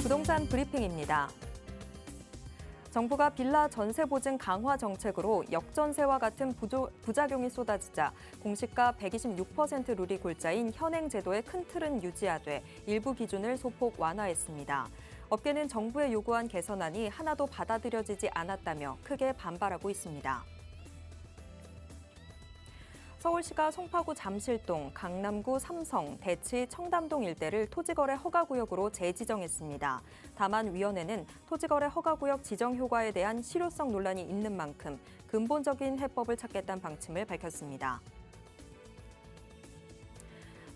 부동산 브리핑입니다. 정부가 빌라 전세 보증 강화 정책으로 역전세와 같은 부작용이 쏟아지자 공시가 126% 룰이 골자인 현행 제도의 큰 틀은 유지하되 일부 기준을 소폭 완화했습니다. 업계는 정부의 요구한 개선안이 하나도 받아들여지지 않았다며 크게 반발하고 있습니다. 서울시가 송파구 잠실동, 강남구 삼성, 대치 청담동 일대를 토지거래 허가구역으로 재지정했습니다. 다만 위원회는 토지거래 허가구역 지정 효과에 대한 실효성 논란이 있는 만큼 근본적인 해법을 찾겠다는 방침을 밝혔습니다.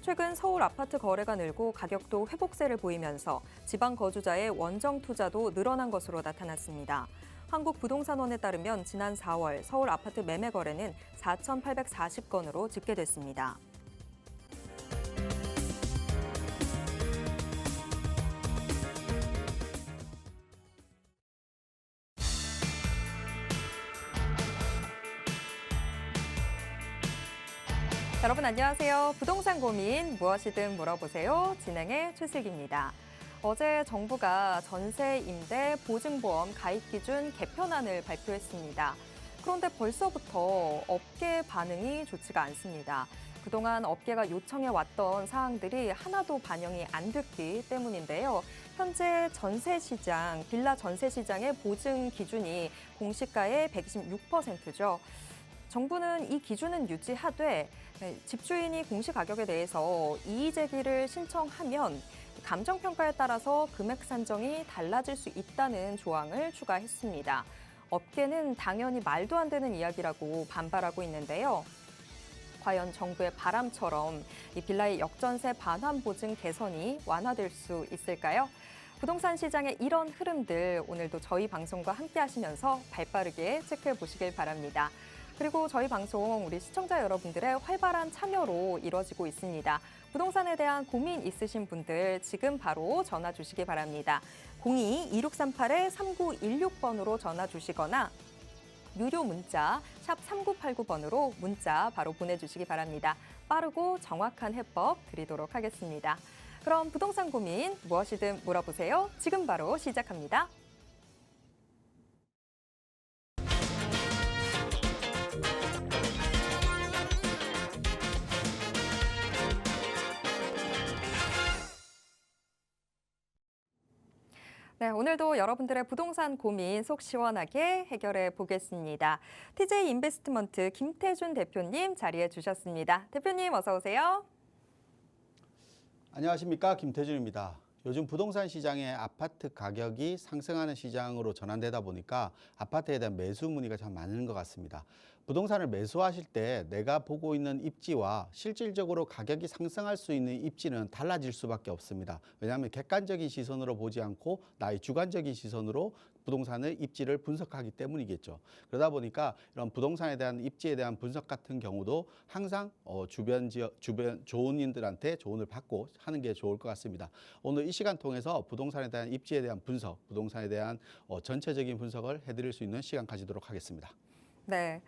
최근 서울 아파트 거래가 늘고 가격도 회복세를 보이면서 지방 거주자의 원정 투자도 늘어난 것으로 나타났습니다. 한국부동산원에 따르면 지난 4월 서울 아파트 매매 거래는 4,840건으로 집계됐습니다. 여러분 안녕하세요. 부동산 고민 무엇이든 물어보세요. 진행의 최슬기입니다. 어제 정부가 전세, 임대, 보증보험 가입 기준 개편안을 발표했습니다. 그런데 벌써부터 업계 반응이 좋지가 않습니다. 그동안 업계가 요청해왔던 사항들이 하나도 반영이 안 됐기 때문인데요. 현재 전세 시장, 빌라 전세 시장의 보증 기준이 공시가의 126%죠. 정부는 이 기준은 유지하되 집주인이 공시가격에 대해서 이의 제기를 신청하면 감정평가에 따라서 금액 산정이 달라질 수 있다는 조항을 추가했습니다. 업계는 당연히 말도 안 되는 이야기라고 반발하고 있는데요. 과연 정부의 바람처럼 이 빌라의 역전세 반환 보증 개선이 완화될 수 있을까요? 부동산 시장의 이런 흐름들 오늘도 저희 방송과 함께 하시면서 발빠르게 체크해 보시길 바랍니다. 그리고 저희 방송 우리 시청자 여러분들의 활발한 참여로 이루어지고 있습니다. 부동산에 대한 고민 있으신 분들 지금 바로 전화 주시기 바랍니다. 02-2638-3916번으로 전화 주시거나 유료 문자 샵 3989번으로 문자 바로 보내주시기 바랍니다. 빠르고 정확한 해법 드리도록 하겠습니다. 그럼 부동산 고민 무엇이든 물어보세요. 지금 바로 시작합니다. 네, 오늘도 여러분들의 부동산 고민 속 시원하게 해결해 보겠습니다. TJ 인베스트먼트 김태준 대표님 자리해 주셨습니다. 대표님 어서 오세요. 안녕하십니까, 김태준입니다. 요즘 부동산 시장의 아파트 가격이 상승하는 시장으로 전환되다 보니까 아파트에 대한 매수 문의가 참 많은 것 같습니다. 부동산을 매수하실 때 내가 보고 있는 입지와 실질적으로 가격이 상승할 수 있는 입지는 달라질 수밖에 없습니다. 왜냐하면 객관적인 시선으로 보지 않고 나의 주관적인 시선으로 부동산의 입지를 분석하기 때문이겠죠. 그러다 보니까 이런 부동산에 대한 입지에 대한 분석 같은 경우도 항상 주변 조은인들한테 조언을 받고 하는 게 좋을 것 같습니다. 오늘 이 시간 통해서 부동산에 대한 입지에 대한 분석, 부동산에 대한 전체적인 분석을 해드릴 수 있는 시간 가지도록 하겠습니다. 네.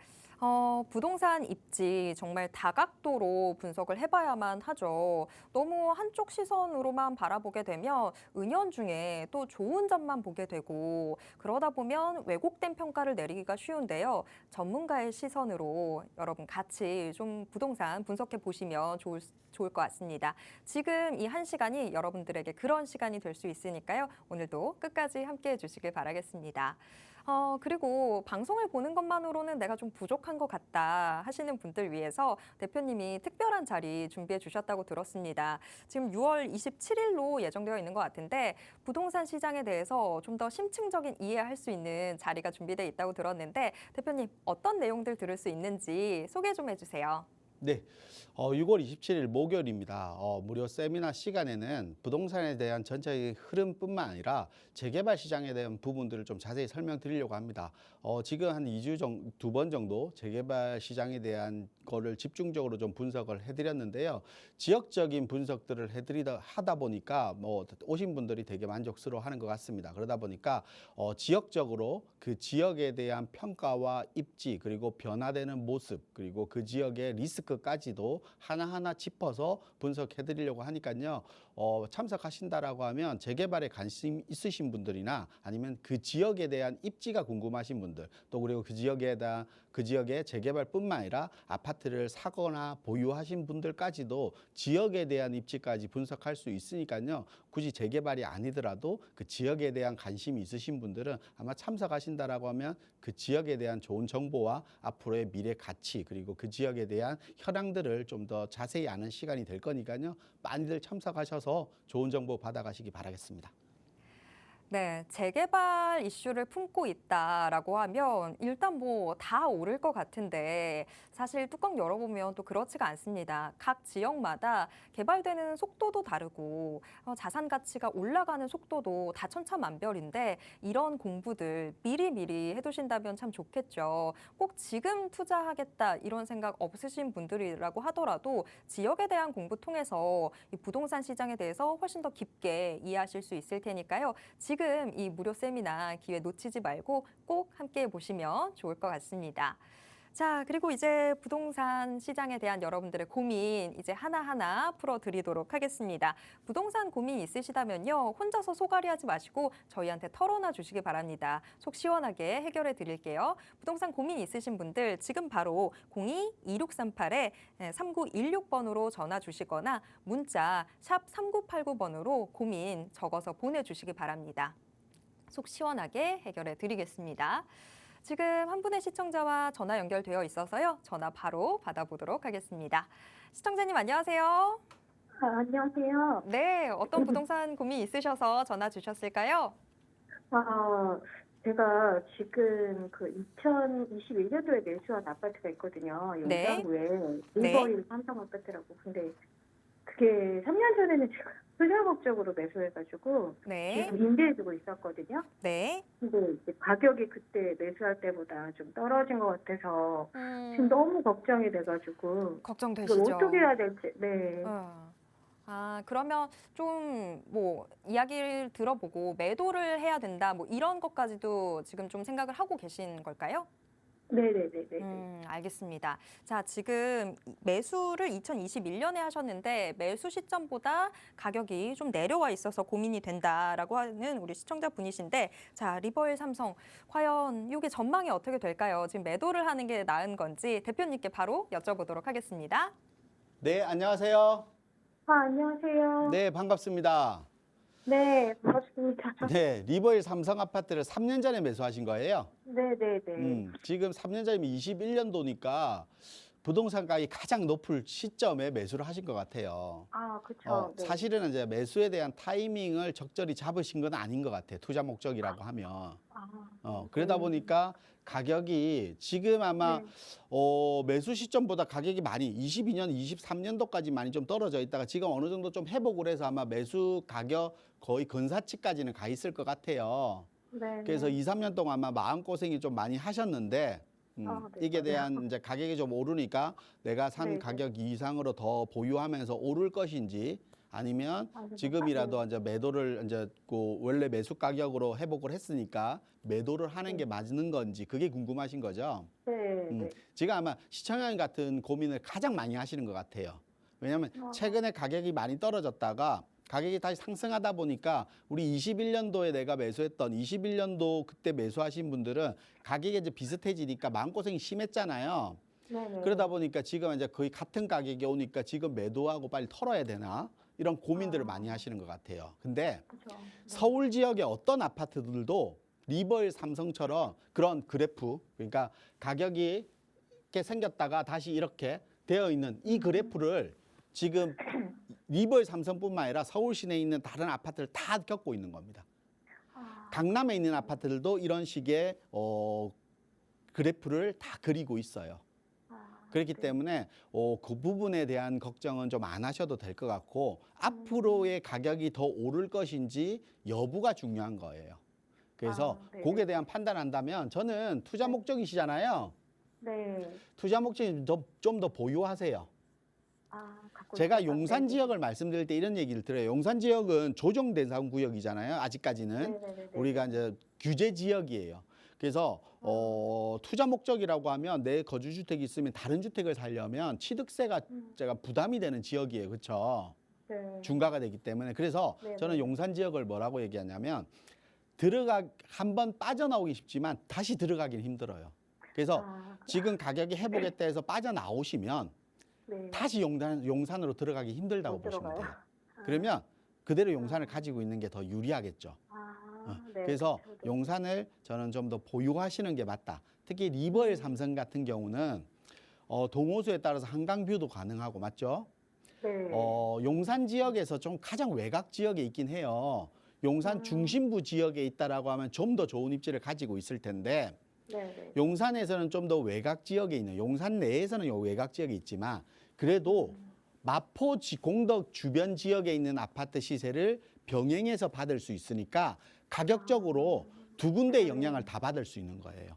부동산 입지 정말 다각도로 분석을 해봐야만 하죠. 너무 한쪽 시선으로만 바라보게 되면 은연중에 또 좋은 점만 보게 되고 그러다 보면 왜곡된 평가를 내리기가 쉬운데요. 전문가의 시선으로 여러분 같이 좀 부동산 분석해 보시면 좋을 것 같습니다. 지금 이 한 시간이 여러분들에게 그런 시간이 될 수 있으니까요. 오늘도 끝까지 함께해 주시길 바라겠습니다. 그리고 방송을 보는 것만으로는 내가 좀 부족한 것 같다 하시는 분들 위해서 대표님이 특별한 자리 준비해 주셨다고 들었습니다. 지금 6월 27일로 예정되어 있는 것 같은데 부동산 시장에 대해서 좀 더 심층적인 이해할 수 있는 자리가 준비되어 있다고 들었는데 대표님 어떤 내용들 들을 수 있는지 소개 좀 해주세요. 네, 6월 27일 목요일입니다. 무료 세미나 시간에는 부동산에 대한 전체의 흐름뿐만 아니라 재개발 시장에 대한 부분들을 좀 자세히 설명드리려고 합니다. 지금 한 2주 정도, 2번 정도 재개발 시장에 대한 거를 집중적으로 좀 분석을 해드렸는데요. 지역적인 분석들을 하다 보니까 오신 분들이 되게 만족스러워하는 것 같습니다. 그러다 보니까 지역적으로 그 지역에 대한 평가와 입지 그리고 변화되는 모습 그리고 그 지역의 리스크 링크까지도 하나하나 짚어서 분석해 드리려고 하니까요. 참석하신다라고 하면 재개발에 관심 있으신 분들이나 아니면 그 지역에 대한 입지가 궁금하신 분들, 또 그리고 그 지역의 재개발뿐만 아니라 아파트를 사거나 보유하신 분들까지도 지역에 대한 입지까지 분석할 수 있으니까요. 굳이 재개발이 아니더라도 그 지역에 대한 관심이 있으신 분들은 아마 참석하신다라고 하면 그 지역에 대한 좋은 정보와 앞으로의 미래 가치, 그리고 그 지역에 대한 현황들을 좀 더 자세히 아는 시간이 될 거니까요. 많이들 참석하셔서 좋은 정보 받아가시기 바라겠습니다. 네, 재개발 이슈를 품고 있다라고 하면 일단 뭐 다 오를 것 같은데 사실 뚜껑 열어보면 또 그렇지가 않습니다. 각 지역마다 개발되는 속도도 다르고 자산 가치가 올라가는 속도도 다 천차만별인데 이런 공부들 미리미리 해두신다면 참 좋겠죠. 꼭 지금 투자하겠다 이런 생각 없으신 분들이라고 하더라도 지역에 대한 공부 통해서 이 부동산 시장에 대해서 훨씬 더 깊게 이해하실 수 있을 테니까요. 지금 이 무료 세미나 기회 놓치지 말고 꼭 함께 보시면 좋을 것 같습니다. 자, 그리고 이제 부동산 시장에 대한 여러분들의 고민 이제 하나하나 풀어드리도록 하겠습니다. 부동산 고민 있으시다면요. 혼자서 소갈이하지 마시고 저희한테 털어놔 주시기 바랍니다. 속 시원하게 해결해 드릴게요. 부동산 고민 있으신 분들 지금 바로 02-2638-3916번으로 전화 주시거나 문자 샵 3989번으로 고민 적어서 보내주시기 바랍니다. 속 시원하게 해결해 드리겠습니다. 지금 한 분의 시청자와 전화 연결되어 있어서요. 전화 바로 받아보도록 하겠습니다. 시청자님 안녕하세요. 안녕하세요. 네, 어떤 부동산 고민 있으셔서 전화 주셨을까요? 제가 지금 그 2021년도에 매수한 아파트가 있거든요. 네. 용산구에 네. 리버힐 삼성 아파트라고. 근데 그게 3년 전에는 제가 투자 목적으로 매수해가지고 네, 지금 임대해주고 있었거든요. 네. 근데 이제 가격이 그때 매수할 때보다 좀 떨어진 것 같아서 지금 음, 너무 걱정이 돼가지고 이걸 걱정되시죠? 어떻게 해야 될지. 네. 그러면 좀 뭐 이야기를 들어보고 매도를 해야 된다 뭐 이런 것까지도 지금 좀 생각을 하고 계신 걸까요? 네네네네. 알겠습니다. 자, 지금 매수를 2021년에 하셨는데 매수 시점보다 가격이 좀 내려와 있어서 고민이 된다라고 하는 우리 시청자분이신데 자, 리버힐 삼성 과연 이게 전망이 어떻게 될까요? 지금 매도를 하는 게 나은 건지 대표님께 바로 여쭤보도록 하겠습니다. 네, 안녕하세요. 안녕하세요. 네, 반갑습니다. 네, 반갑습니다. 네, 리버힐 삼성 아파트를 3년 전에 매수하신 거예요? 네네네. 지금 3년 전이면 21년도니까 부동산 가격이 가장 높을 시점에 매수를 하신 것 같아요. 그쵸. 네. 사실은 이제 매수에 대한 타이밍을 적절히 잡으신 건 아닌 것 같아요. 투자 목적이라고 하면. 그러다 보니까 가격이 지금 아마 네. 매수 시점보다 가격이 많이 22년, 23년도까지 많이 좀 떨어져 있다가 지금 어느 정도 좀 회복을 해서 아마 매수 가격 거의 근사치까지는 가 있을 것 같아요. 네. 그래서 2, 3년 동안 아마 마음고생이 좀 많이 하셨는데 네, 이게 맞아요. 대한 이제 가격이 좀 오르니까 내가 산 네, 네. 가격 이상으로 더 보유하면서 오를 것인지 아니면 네. 지금이라도 이제 매도를 이제 그 원래 매수 가격으로 회복을 했으니까 매도를 하는 게 맞는 건지 그게 궁금하신 거죠? 네. 네. 지금 아마 시청자님 같은 고민을 가장 많이 하시는 것 같아요. 왜냐하면 최근에 가격이 많이 떨어졌다가 가격이 다시 상승하다 보니까 우리 21년도에 내가 매수했던 21년도 그때 매수하신 분들은 가격이 이제 비슷해지니까 마음고생이 심했잖아요. 네. 그러다 보니까 지금 이제 거의 같은 가격이 오니까 지금 매도하고 빨리 털어야 되나 이런 고민들을 많이 하시는 것 같아요. 근데 그쵸. 서울 지역의 어떤 아파트들도 리버힐 삼성처럼 그런 그래프, 그러니까 가격이 이렇게 생겼다가 다시 이렇게 되어 있는 이 그래프를 지금 리버힐 삼성뿐만 아니라 서울 시내에 있는 다른 아파트를 다 겪고 있는 겁니다. 강남에 있는 아파트들도 이런 식의 그래프를 다 그리고 있어요. 그렇기 때문에 그 부분에 대한 걱정은 좀 안 하셔도 될 것 같고 앞으로의 가격이 더 오를 것인지 여부가 중요한 거예요. 그래서 네. 거기에 대한 판단한다면 저는 투자 목적이시잖아요. 네. 투자 목적이 좀 더 보유하세요. 갖고 제가 있어요. 용산 네. 지역을 말씀드릴 때 이런 얘기를 들어요. 용산 지역은 조정대상 구역이잖아요. 아직까지는 네네네. 우리가 이제 규제 지역이에요. 그래서 투자 목적이라고 하면 내 거주주택이 있으면 다른 주택을 살려면 취득세가 제가 부담이 되는 지역이에요. 그렇죠? 네. 중과가 되기 때문에. 그래서 네, 저는 네. 용산 지역을 뭐라고 얘기하냐면 한번 빠져나오기 쉽지만 다시 들어가기는 힘들어요. 그래서 아, 지금 가격이 회복했다 해서 빠져나오시면 네. 다시 용산으로 들어가기 힘들다고 못 보시면 들어가요? 돼요. 그러면 그대로 용산을 가지고 있는 게 더 유리하겠죠. 네. 그래서 저도. 용산을 저는 좀 더 보유하시는 게 맞다. 특히 리버힐 삼성 같은 경우는 동호수에 따라서 한강뷰도 가능하고 맞죠? 네. 용산 지역에서 좀 가장 외곽 지역에 있긴 해요. 용산 중심부 지역에 있다라고 하면 좀 더 좋은 입지를 가지고 있을 텐데 네. 용산에서는 좀 더 외곽 지역에 있는 용산 내에서는 외곽 지역에 있지만 그래도 마포 공덕 주변 지역에 있는 아파트 시세를 병행해서 받을 수 있으니까 가격적으로 두 군데의 영향을 다 받을 수 있는 거예요.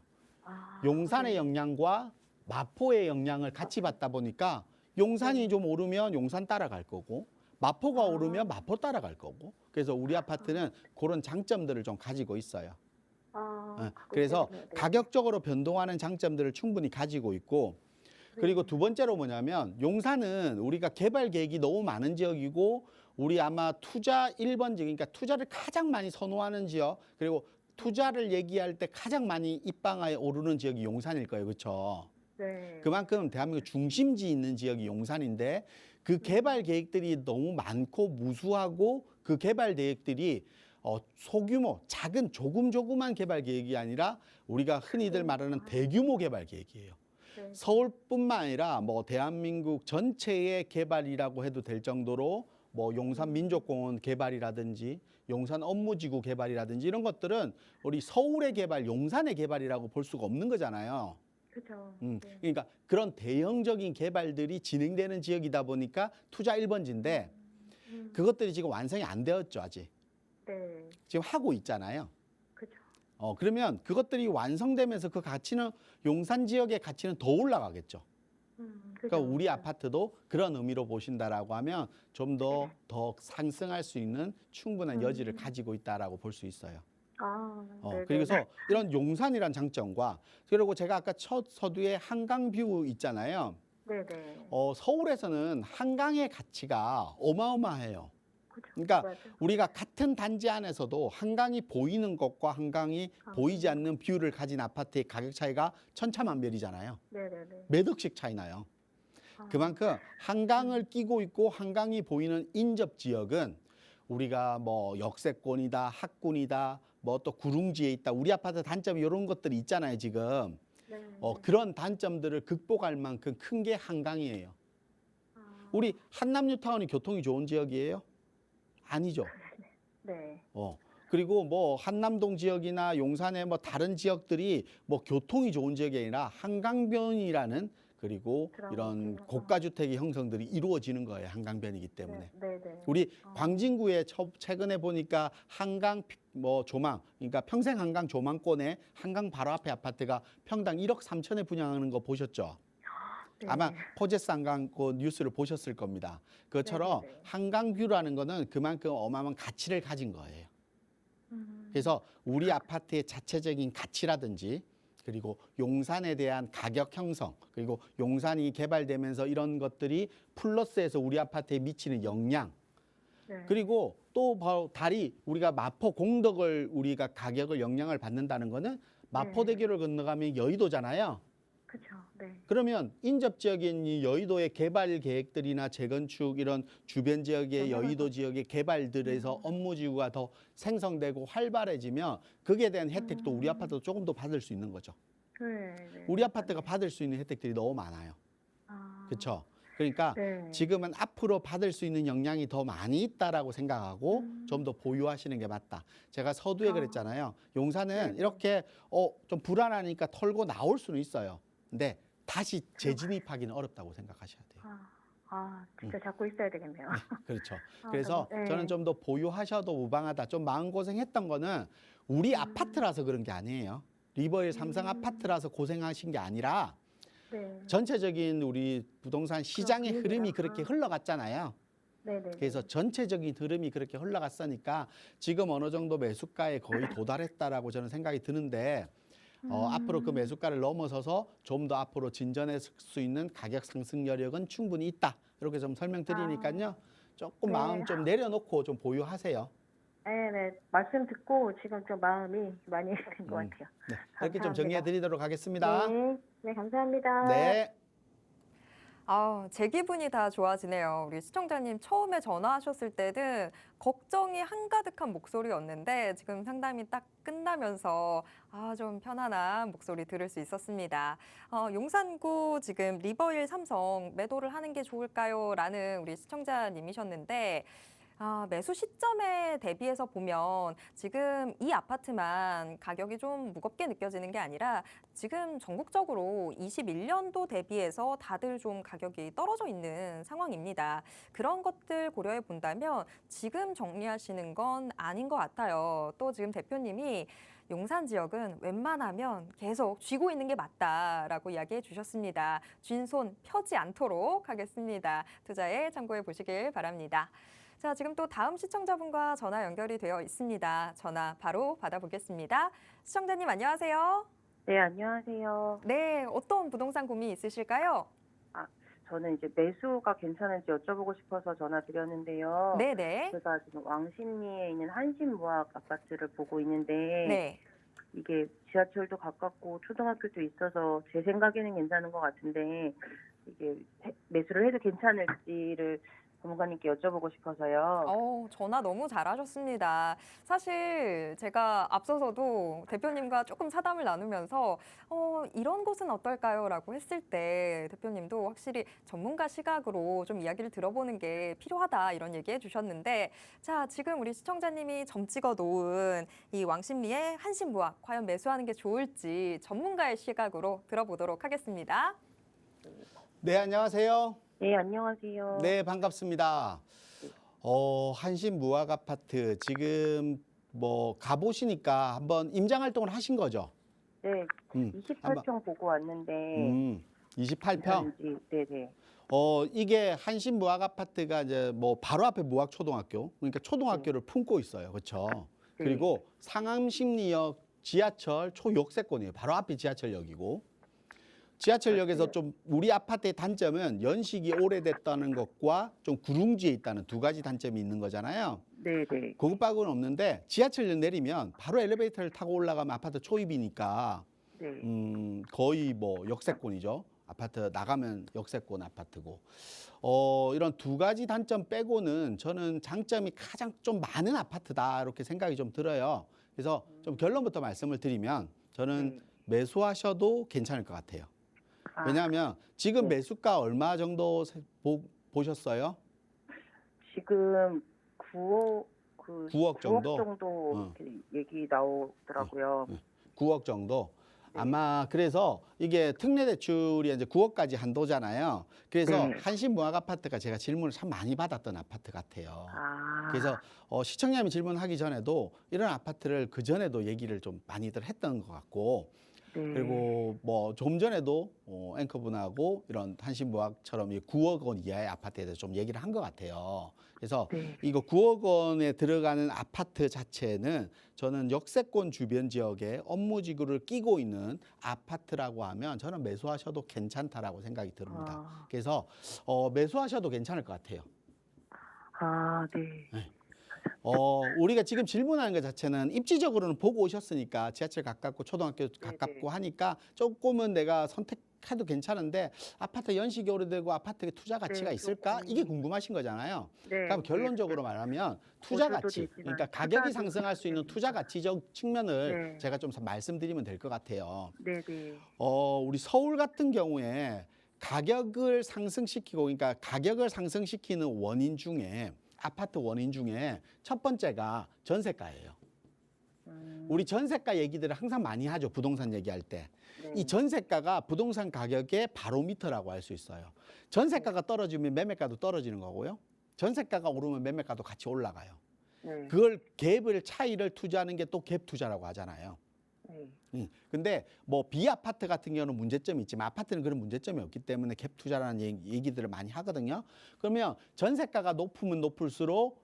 용산의 영향과 마포의 영향을 같이 받다 보니까 용산이 좀 오르면 용산 따라갈 거고 마포가 오르면 마포 따라갈 거고 그래서 우리 아파트는 그런 장점들을 좀 가지고 있어요. 그래서 네. 가격적으로 변동하는 장점들을 충분히 가지고 있고 그리고 두 번째로 뭐냐면 용산은 우리가 개발 계획이 너무 많은 지역이고 우리 아마 투자 1번 지역 그러니까 투자를 가장 많이 선호하는 지역 그리고 투자를 얘기할 때 가장 많이 입방아에 오르는 지역이 용산일 거예요. 그렇죠? 네. 그만큼 대한민국 중심지에 있는 지역이 용산인데 그 개발 계획들이 너무 많고 무수하고 그 개발 계획들이 소규모 작은 조그만 개발 계획이 아니라 우리가 흔히들 말하는 대규모 개발 계획이에요. 네. 서울뿐만 아니라 뭐 대한민국 전체의 개발이라고 해도 될 정도로 뭐 용산 민족공원 개발이라든지 용산 업무지구 개발이라든지 이런 것들은 우리 서울의 개발, 용산의 개발이라고 볼 수가 없는 거잖아요. 그렇죠. 네. 그러니까 그런 대형적인 개발들이 진행되는 지역이다 보니까 투자 1번지인데 그것들이 지금 완성이 안 되었죠, 아직. 네. 지금 하고 있잖아요. 그렇죠. 그러면 그것들이 완성되면서 그 가치는 용산 지역의 가치는 더 올라가겠죠. 그러니까 우리 아파트도 그런 의미로 보신다라고 하면 좀 더 상승할 수 있는 충분한 여지를 가지고 있다라고 볼 수 있어요. 네. 그래서 이런 용산이란 장점과 그리고 제가 아까 첫 서두에 한강뷰 있잖아요. 네, 네. 서울에서는 한강의 가치가 어마어마해요. 그렇죠. 그러니까 맞아요. 우리가 같은 단지 안에서도 한강이 보이는 것과 한강이 보이지 않는 뷰를 가진 아파트의 가격 차이가 천차만별이잖아요. 네, 네, 네. 몇 억씩 차이 나요. 그만큼 한강을 끼고 있고 한강이 보이는 인접 지역은 우리가 뭐 역세권이다, 학군이다, 뭐 또 구릉지에 있다. 우리 아파트 단점이 이런 것들이 있잖아요, 지금. 네. 그런 단점들을 극복할 만큼 큰 게 한강이에요. 우리 한남 뉴타운이 교통이 좋은 지역이에요? 아니죠. 네. 그리고 뭐 한남동 지역이나 용산의 뭐 다른 지역들이 뭐 교통이 좋은 지역이 아니라 한강변이라는 그리고 이런 고가 주택의 형성들이 이루어지는 거예요. 한강변이기 때문에. 네, 네. 우리 광진구에 최근에 보니까 한강 뭐 조망, 그러니까 평생 한강 조망권에 한강 바로 앞에 아파트가 평당 1억 3천에 분양하는 거 보셨죠? 네. 아마 포제스 한강 그 뉴스를 보셨을 겁니다. 그것처럼 네, 네, 네. 한강뷰라는 거는 그만큼 어마어마한 가치를 가진 거예요. 그래서 우리 아파트의 자체적인 가치라든지 그리고 용산에 대한 가격 형성 그리고 용산이 개발되면서 이런 것들이 플러스해서 우리 아파트에 미치는 영향 네. 그리고 또 바로 우리가 마포 공덕을 우리가 가격을 영향을 받는다는 거는 마포대교를 건너가면 여의도잖아요. 그렇죠. 네. 그러면 인접 지역인 이 여의도의 개발 계획들이나 재건축 이런 주변 지역의 여의도 지역의 개발들에서 업무지구가 더 생성되고 활발해지면 거기에 대한 혜택도 우리 아파트도 조금 더 받을 수 있는 거죠. 네. 네. 우리 아파트가 받을 수 있는 혜택들이 너무 많아요. 그렇죠? 그러니까 네. 지금은 앞으로 받을 수 있는 역량이 더 많이 있다라고 생각하고 좀 더 보유하시는 게 맞다. 제가 서두에 그랬잖아요. 용산은 이렇게 좀 불안하니까 털고 나올 수는 있어요. 근데 다시 재진입하기는 어렵다고 생각하셔야 돼요. 진짜 잡고 있어야 되겠네요. 그렇죠. 그래서 네. 저는 좀 더 보유하셔도 무방하다. 좀 마음고생했던 거는 우리 아파트라서 그런 게 아니에요. 리버힐 삼성 아파트라서 고생하신 게 아니라 네. 전체적인 우리 부동산 시장의 분위기가. 흐름이 그렇게 흘러갔잖아요. 네, 네. 그래서 전체적인 흐름이 그렇게 흘러갔으니까 지금 어느 정도 매수가에 거의 도달했다라고 저는 생각이 드는데 앞으로 그 매수가를 넘어서서 좀 더 앞으로 진전했을 수 있는 가격 상승 여력은 충분히 있다. 이렇게 좀 설명드리니까요. 조금 네. 마음 좀 내려놓고 좀 보유하세요. 네. 말씀 듣고 지금 좀 마음이 많이 든 것 같아요. 네, 이렇게 좀 감사합니다. 정리해 드리도록 하겠습니다. 네, 감사합니다. 네. 제 기분이 다 좋아지네요. 우리 시청자님 처음에 전화하셨을 때는 걱정이 한가득한 목소리였는데 지금 상담이 딱 끝나면서 좀 편안한 목소리 들을 수 있었습니다. 용산구 지금 리버일 삼성 매도를 하는 게 좋을까요? 라는 우리 시청자님이셨는데 매수 시점에 대비해서 보면 지금 이 아파트만 가격이 좀 무겁게 느껴지는 게 아니라 지금 전국적으로 21년도 대비해서 다들 좀 가격이 떨어져 있는 상황입니다. 그런 것들 고려해 본다면 지금 정리하시는 건 아닌 것 같아요. 또 지금 대표님이 용산 지역은 웬만하면 계속 쥐고 있는 게 맞다라고 이야기해 주셨습니다. 쥔 손 펴지 않도록 하겠습니다. 투자에 참고해 보시길 바랍니다. 자, 지금 또 다음 시청자분과 전화 연결이 되어 있습니다. 전화 바로 받아보겠습니다. 시청자님 안녕하세요. 네, 안녕하세요. 네, 어떤 부동산 고민 있으실까요? 저는 이제 매수가 괜찮은지 여쭤보고 싶어서 전화드렸는데요. 네네. 제가 지금 왕십리에 있는 한신무학 아파트를 보고 있는데 네. 이게 지하철도 가깝고 초등학교도 있어서 제 생각에는 괜찮은 것 같은데 이게 매수를 해도 괜찮을지를 전문가님께 여쭤보고 싶어서요. 전화 너무 잘하셨습니다. 사실 제가 앞서서도 대표님과 조금 사담을 나누면서 이런 곳은 어떨까요? 라고 했을 때 대표님도 확실히 전문가 시각으로 좀 이야기를 들어보는 게 필요하다 이런 얘기해 주셨는데 자, 지금 우리 시청자님이 점 찍어 놓은 이 왕십리의 한신무학 과연 매수하는 게 좋을지 전문가의 시각으로 들어보도록 하겠습니다. 네, 안녕하세요. 네, 안녕하세요. 네, 반갑습니다. 한신무학 아파트 지금 뭐 가보시니까 한번 임장 활동을 하신 거죠? 네, 음, 28평 보고 왔는데 28평. 괜찮은지, 네네. 이게 한신무학 아파트가 이제 뭐 바로 앞에 무학초등학교, 그러니까 초등학교를 품고 있어요, 그렇죠? 네. 그리고 상암심리역 지하철 초역세권이에요. 바로 앞이 지하철역이고. 지하철역에서 좀 우리 아파트의 단점은 연식이 오래됐다는 것과 좀 구릉지에 있다는 두 가지 단점이 있는 거잖아요. 네네. 그것밖에는 없는데 지하철역 내리면 바로 엘리베이터를 타고 올라가면 아파트 초입이니까 네. 거의 뭐 역세권이죠. 아파트 나가면 역세권 아파트고. 이런 두 가지 단점 빼고는 저는 장점이 가장 좀 많은 아파트다 이렇게 생각이 좀 들어요. 그래서 좀 결론부터 말씀을 드리면 저는 네. 매수하셔도 괜찮을 것 같아요. 왜냐하면 지금 네. 매수가 얼마 정도 보셨어요? 지금 9억 9억 정도? 9억 정도 이렇게 얘기 나오더라고요. 9억 정도. 네. 아마 그래서 이게 특례 대출이 이제 9억까지 한도잖아요. 그래서 네. 한신무학 아파트가 제가 질문을 참 많이 받았던 아파트 같아요. 아, 그래서 시청자님이 질문하기 전에도 이런 아파트를 그 전에도 얘기를 좀 많이들 했던 것 같고, 네. 그리고 뭐 좀 전에도 앵커분하고 이런 한신무학처럼 9억 원 이하의 아파트에 대해서 좀 얘기를 한 것 같아요. 그래서 네. 이거 9억 원에 들어가는 아파트 자체는 저는 역세권 주변 지역에 업무지구를 끼고 있는 아파트라고 하면 저는 매수하셔도 괜찮다라고 생각이 듭니다. 그래서 매수하셔도 괜찮을 것 같아요. 네. 우리가 지금 질문하는 것 자체는 입지적으로는 보고 오셨으니까 지하철 가깝고 초등학교 가깝고 하니까 조금은 내가 선택해도 괜찮은데 아파트 연식이 오래되고 아파트에 투자 가치가 네, 있을까? 조금. 이게 궁금하신 거잖아요. 네. 그럼 결론적으로 말하면 투자 보수도 가치, 되지만 그러니까 가격이 투자도 상승할 수 있는 투자 가치적 측면을 네. 제가 좀 말씀드리면 될 것 같아요. 네, 네. 우리 서울 같은 경우에 가격을 상승시키고, 그러니까 가격을 상승시키는 원인 중에 아파트 원인 중에 첫 번째가 전세가예요. 우리 전세가 얘기들을 항상 많이 하죠. 부동산 얘기할 때. 네. 이 전세가가 부동산 가격의 바로미터라고 할 수 있어요. 전세가가 떨어지면 매매가도 떨어지는 거고요. 전세가가 오르면 매매가도 같이 올라가요. 네. 그걸 갭을 차이를 투자하는 게 또 갭 투자라고 하잖아요. 네. 근데 뭐 비아파트 같은 경우는 문제점이 있지만 아파트는 그런 문제점이 없기 때문에 갭 투자라는 얘기들을 많이 하거든요. 그러면 전세가가 높으면 높을수록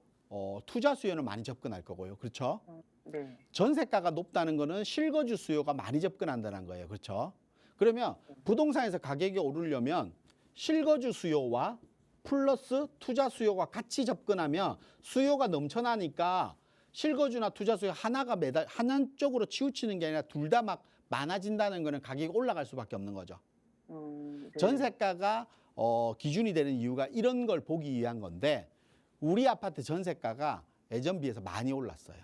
투자 수요는 많이 접근할 거고요. 그렇죠? 네. 전세가가 높다는 거는 실거주 수요가 많이 접근한다는 거예요. 그렇죠? 그러면 부동산에서 가격이 오르려면 실거주 수요와 플러스 투자 수요가 같이 접근하면 수요가 넘쳐나니까 실거주나 투자 수요 하나가 한쪽으로 치우치는 게 아니라 둘 다 막 많아진다는 거는 가격이 올라갈 수밖에 없는 거죠. 네. 전세가가 기준이 되는 이유가 이런 걸 보기 위한 건데 우리 아파트 전세가가 예전 비해서 많이 올랐어요.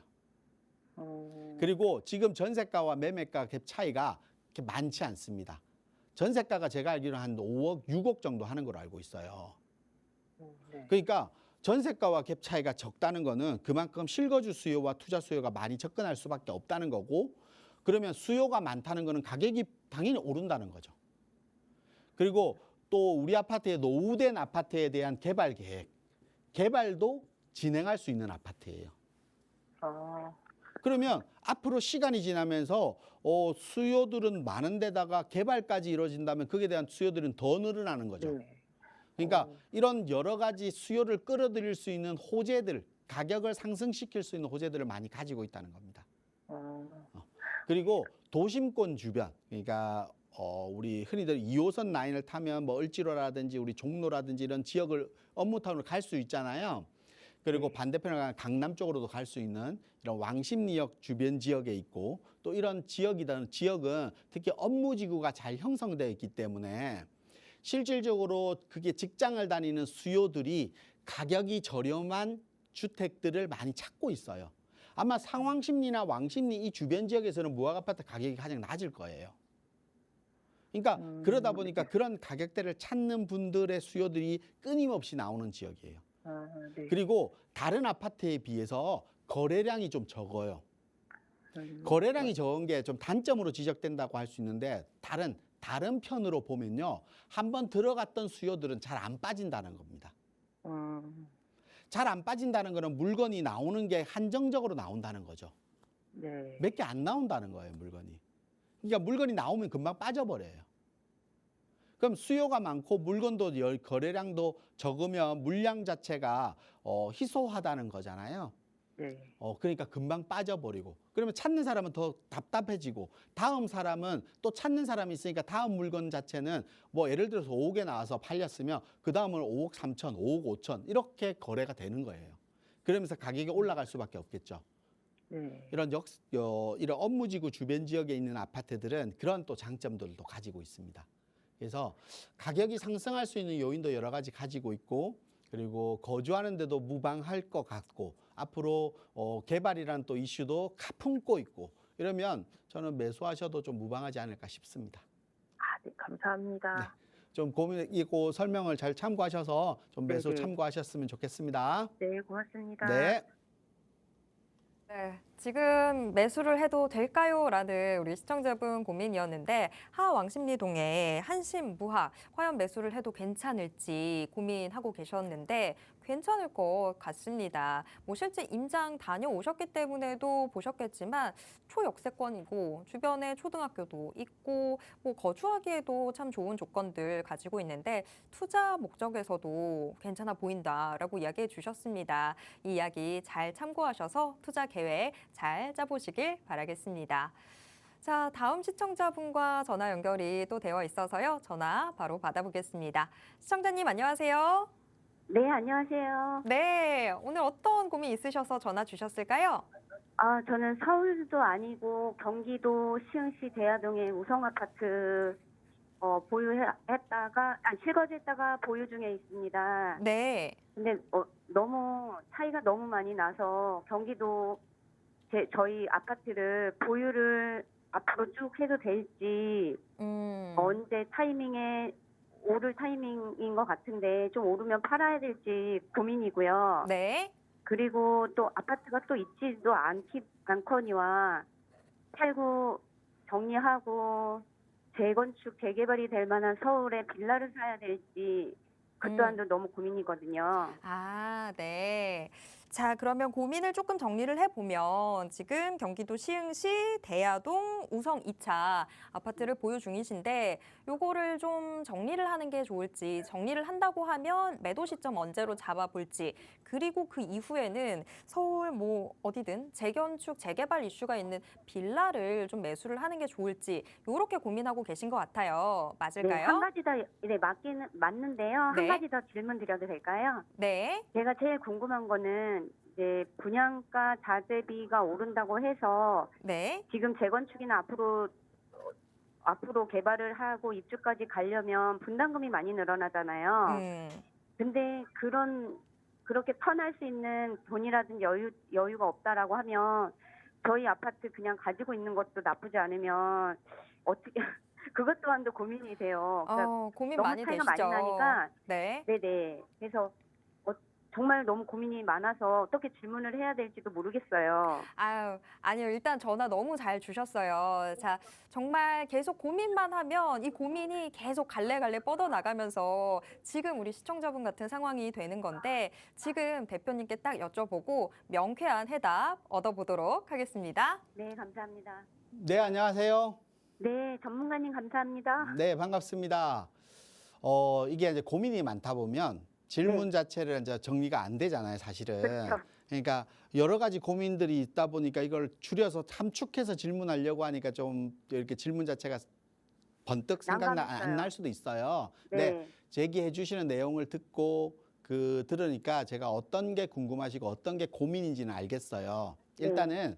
그리고 지금 전세가와 매매가 갭 차이가 그렇게 많지 않습니다. 전세가가 제가 알기로는 한 5억, 6억 정도 하는 걸로 알고 있어요. 네. 그러니까 전세가와 갭 차이가 적다는 거는 그만큼 실거주 수요와 투자 수요가 많이 접근할 수밖에 없다는 거고, 그러면 수요가 많다는 거는 가격이 당연히 오른다는 거죠. 그리고 또 우리 아파트의 노후된 아파트에 대한 개발 계획, 개발도 진행할 수 있는 아파트예요. 그러면 앞으로 시간이 지나면서 수요들은 많은 데다가 개발까지 이루어진다면 거기에 대한 수요들은 더 늘어나는 거죠. 네. 그러니까 이런 여러 가지 수요를 끌어들일 수 있는 호재들, 가격을 상승시킬 수 있는 호재들을 많이 가지고 있다는 겁니다. 그리고 도심권 주변, 그러니까 우리 흔히들 2호선 라인을 타면 뭐 을지로라든지 우리 종로라든지 이런 지역을 업무타운으로 갈 수 있잖아요. 그리고 반대편에 가면 강남 쪽으로도 갈 수 있는 이런 왕십리역 주변 지역에 있고, 또 이런 지역은 특히 업무지구가 잘 형성되어 있기 때문에 실질적으로 그게 직장을 다니는 수요들이 가격이 저렴한 주택들을 많이 찾고 있어요. 아마 상왕십리나 왕십리 이 주변 지역에서는 무학아파트 가격이 가장 낮을 거예요. 그러니까 그러다 보니까 그런 가격대를 찾는 분들의 수요들이 끊임없이 나오는 지역이에요. 네. 그리고 다른 아파트에 비해서 거래량이 좀 적어요. 거래량이 적은 게 좀 단점으로 지적된다고 할 수 있는데, 다른 편으로 보면요, 한번 들어갔던 수요들은 잘 안 빠진다는 겁니다. 잘 안 빠진다는 거는 물건이 나오는 게 한정적으로 나온다는 거죠. 네. 몇 개 안 나온다는 거예요, 물건이. 그러니까 물건이 나오면 금방 빠져버려요. 그럼 수요가 많고 물건도 거래량도 적으면 물량 자체가 희소하다는 거잖아요. 네. 그러니까 금방 빠져버리고, 그러면 찾는 사람은 더 답답해지고, 다음 사람은 또 찾는 사람이 있으니까 다음 물건 자체는 뭐 예를 들어서 5억에 나와서 팔렸으면 그 다음은 5억 3천, 5억 5천 이렇게 거래가 되는 거예요. 그러면서 가격이 올라갈 수밖에 없겠죠. 네. 이런 업무지구 주변 지역에 있는 아파트들은 그런 또 장점들도 가지고 있습니다. 그래서 가격이 상승할 수 있는 요인도 여러 가지 가지고 있고, 그리고 거주하는 데도 무방할 것 같고, 앞으로 개발이라는 또 이슈도 가품고 있고, 이러면 저는 매수하셔도 좀 무방하지 않을까 싶습니다. 네, 감사합니다. 좀 고민이고 설명을 잘 참고하셔서 좀 매수 네네. 참고하셨으면 좋겠습니다. 네, 고맙습니다. 네. 네, 지금 매수를 해도 될까요? 라는 우리 시청자분 고민이었는데, 하왕십리동에 한신무학 과연 매수를 해도 괜찮을지 고민하고 계셨는데 괜찮을 것 같습니다. 뭐 실제 임장 다녀오셨기 때문에도 보셨겠지만 초역세권이고 주변에 초등학교도 있고 뭐 거주하기에도 참 좋은 조건들 가지고 있는데 투자 목적에서도 괜찮아 보인다라고 이야기해 주셨습니다. 이 이야기 잘 참고하셔서 투자 계획 잘 짜보시길 바라겠습니다. 자, 다음 시청자분과 전화 연결이 또 되어 있어서요. 전화 바로 받아보겠습니다. 시청자님 안녕하세요. 네, 안녕하세요. 네, 오늘 어떤 고민 있으셔서 전화 주셨을까요? 저는 서울도 아니고 경기도 시흥시 대하동의 우성아파트 실거주했다가 보유 중에 있습니다. 네. 근데 너무 차이가 너무 많이 나서 경기도 저희 아파트를 보유를 앞으로 쭉 해도 될지 언제 타이밍에 오를 타이밍인 것 같은데 좀 오르면 팔아야 될지 고민이고요. 네. 그리고 또 아파트가 또 있지도 않거니와 팔고 정리하고 재건축, 재개발이 될 만한 서울에 빌라를 사야 될지 그 또한도 너무 고민이거든요. 네. 자, 그러면 고민을 조금 정리를 해보면 지금 경기도 시흥시 대야동 우성 2차 아파트를 보유 중이신데 요거를 좀 정리를 하는 게 좋을지, 정리를 한다고 하면 매도 시점 언제로 잡아볼지, 그리고 그 이후에는 서울 뭐 어디든 재건축, 재개발 이슈가 있는 빌라를 좀 매수를 하는 게 좋을지 요렇게 고민하고 계신 것 같아요. 네, 맞을까요? 한 가지 더, 네, 맞는데요. 네. 한 가지 더 질문 드려도 될까요? 네. 제가 제일 궁금한 거는 이제 분양가 자재비가 오른다고 해서 네. 지금 재건축이나 앞으로 개발을 하고 입주까지 가려면 분담금이 많이 늘어나잖아요. 근데 그렇게 터날 수 있는 돈이라든지 여유가 없다라고 하면 저희 아파트 그냥 가지고 있는 것도 나쁘지 않으면 어떻게 그것 또한도 고민이 돼요. 그러니까 고민 너무 많이 차이가 되시죠. 많이 나니까 네. 네네. 그래서 정말 너무 고민이 많아서 어떻게 질문을 해야 될지도 모르겠어요. 아니요. 일단 전화 너무 잘 주셨어요. 자, 정말 계속 고민만 하면 이 고민이 계속 갈래갈래 뻗어나가면서 지금 우리 시청자분 같은 상황이 되는 건데 지금 대표님께 딱 여쭤보고 명쾌한 해답 얻어보도록 하겠습니다. 네, 감사합니다. 네, 안녕하세요. 네, 전문가님 감사합니다. 네, 반갑습니다. 이게 이제 고민이 많다 보면 질문 자체를 이제 정리가 안 되잖아요, 사실은. 그렇죠. 그러니까 여러 가지 고민들이 있다 보니까 이걸 줄여서 함축해서 질문하려고 하니까 좀 이렇게 질문 자체가 번뜩 생각나 안 난감했어요. 날 수도 있어요. 네. 근데 제기해 주시는 내용을 듣고 들으니까 제가 어떤 게 궁금하시고 어떤 게 고민인지는 알겠어요. 일단은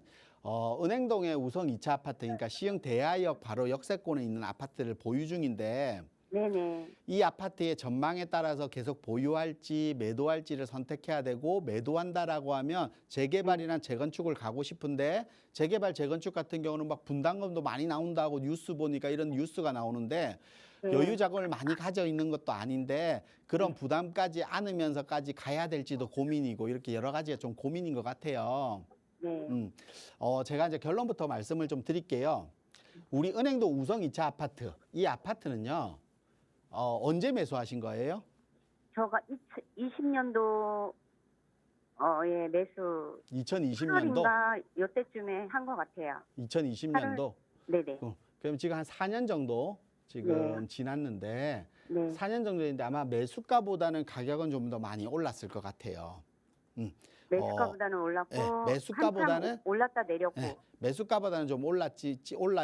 은행동의 우성 2차 아파트, 그러니까 시흥 대하역 바로 역세권에 있는 아파트를 보유 중인데 네네. 이 아파트의 전망에 따라서 계속 보유할지 매도할지를 선택해야 되고, 매도한다라고 하면 재개발이나 재건축을 가고 싶은데 재개발 재건축 같은 경우는 막 분담금도 많이 나온다고 뉴스 보니까 이런 뉴스가 나오는데 여유 자금을 많이 가져 있는 것도 아닌데 그런 부담까지 안으면서까지 가야 될지도 고민이고, 이렇게 여러 가지가 좀 고민인 것 같아요. 네. 제가 이제 결론부터 말씀을 좀 드릴게요. 우리 은행동 우성 2차 아파트, 이 아파트는요, 언제 매수하신 거예요? 저가 20년도 예, 매수 2020년도? 8월인가 요때쯤에 한 것 같아요. 2020년도? 네네. 그럼 지금 한 4년 정도 지금 지났는데, 네. 4년 정도 됐는데 아마 매수가보다는 가격은 좀 더 많이 올랐을 것 같아요. 매수가보다는 올랐고 네, 매수가보다는 한참 올랐다 내렸고. 네, 매수가보다는 좀 올라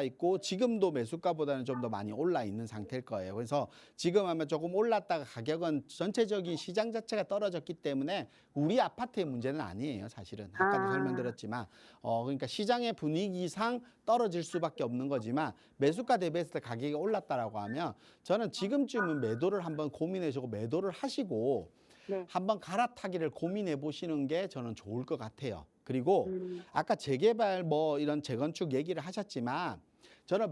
있고 지금도 매수가보다는 좀 더 많이 올라 있는 상태일 거예요. 그래서 지금 아마 조금 올랐다가 가격은 전체적인 시장 자체가 떨어졌기 때문에 우리 아파트의 문제는 아니에요, 사실은. 아까도 설명드렸지만 그러니까 시장의 분위기상 떨어질 수밖에 없는 거지만 매수가 대비했을 때 가격이 올랐다라고 하면 저는 지금쯤은 매도를 한번 고민해주고 매도를 하시고 네. 한번 갈아타기를 고민해 보시는 게 저는 좋을 것 같아요. 그리고 아까 재개발 뭐 이런 재건축 얘기를 하셨지만 저는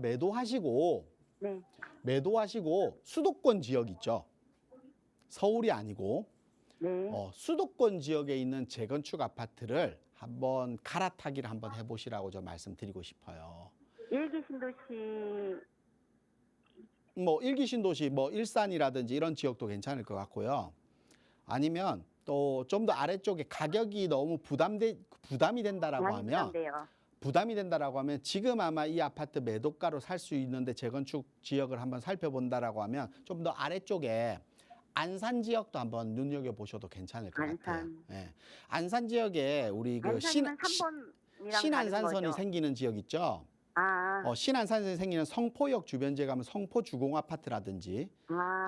매도하시고 수도권 지역 있죠. 서울이 아니고 네. 수도권 지역에 있는 재건축 아파트를 한번 갈아타기를 한번 해보시라고 저 말씀드리고 싶어요. 일기 신도시 뭐 일기 신도시, 뭐 일산이라든지 이런 지역도 괜찮을 것 같고요. 아니면 또 좀 더 아래쪽에 가격이 너무 부담이 된다라고 하면 지금 아마 이 아파트 매도가로 살 수 있는데 재건축 지역을 한번 살펴본다라고 하면 좀 더 아래쪽에 안산 지역도 한번 눈여겨 보셔도 괜찮을 것 같아요. 예. 안산 지역에 우리 그 신안산선이 생기는 지역 있죠. 신안산선이 생기는 성포역 주변지에 가면 성포주공아파트라든지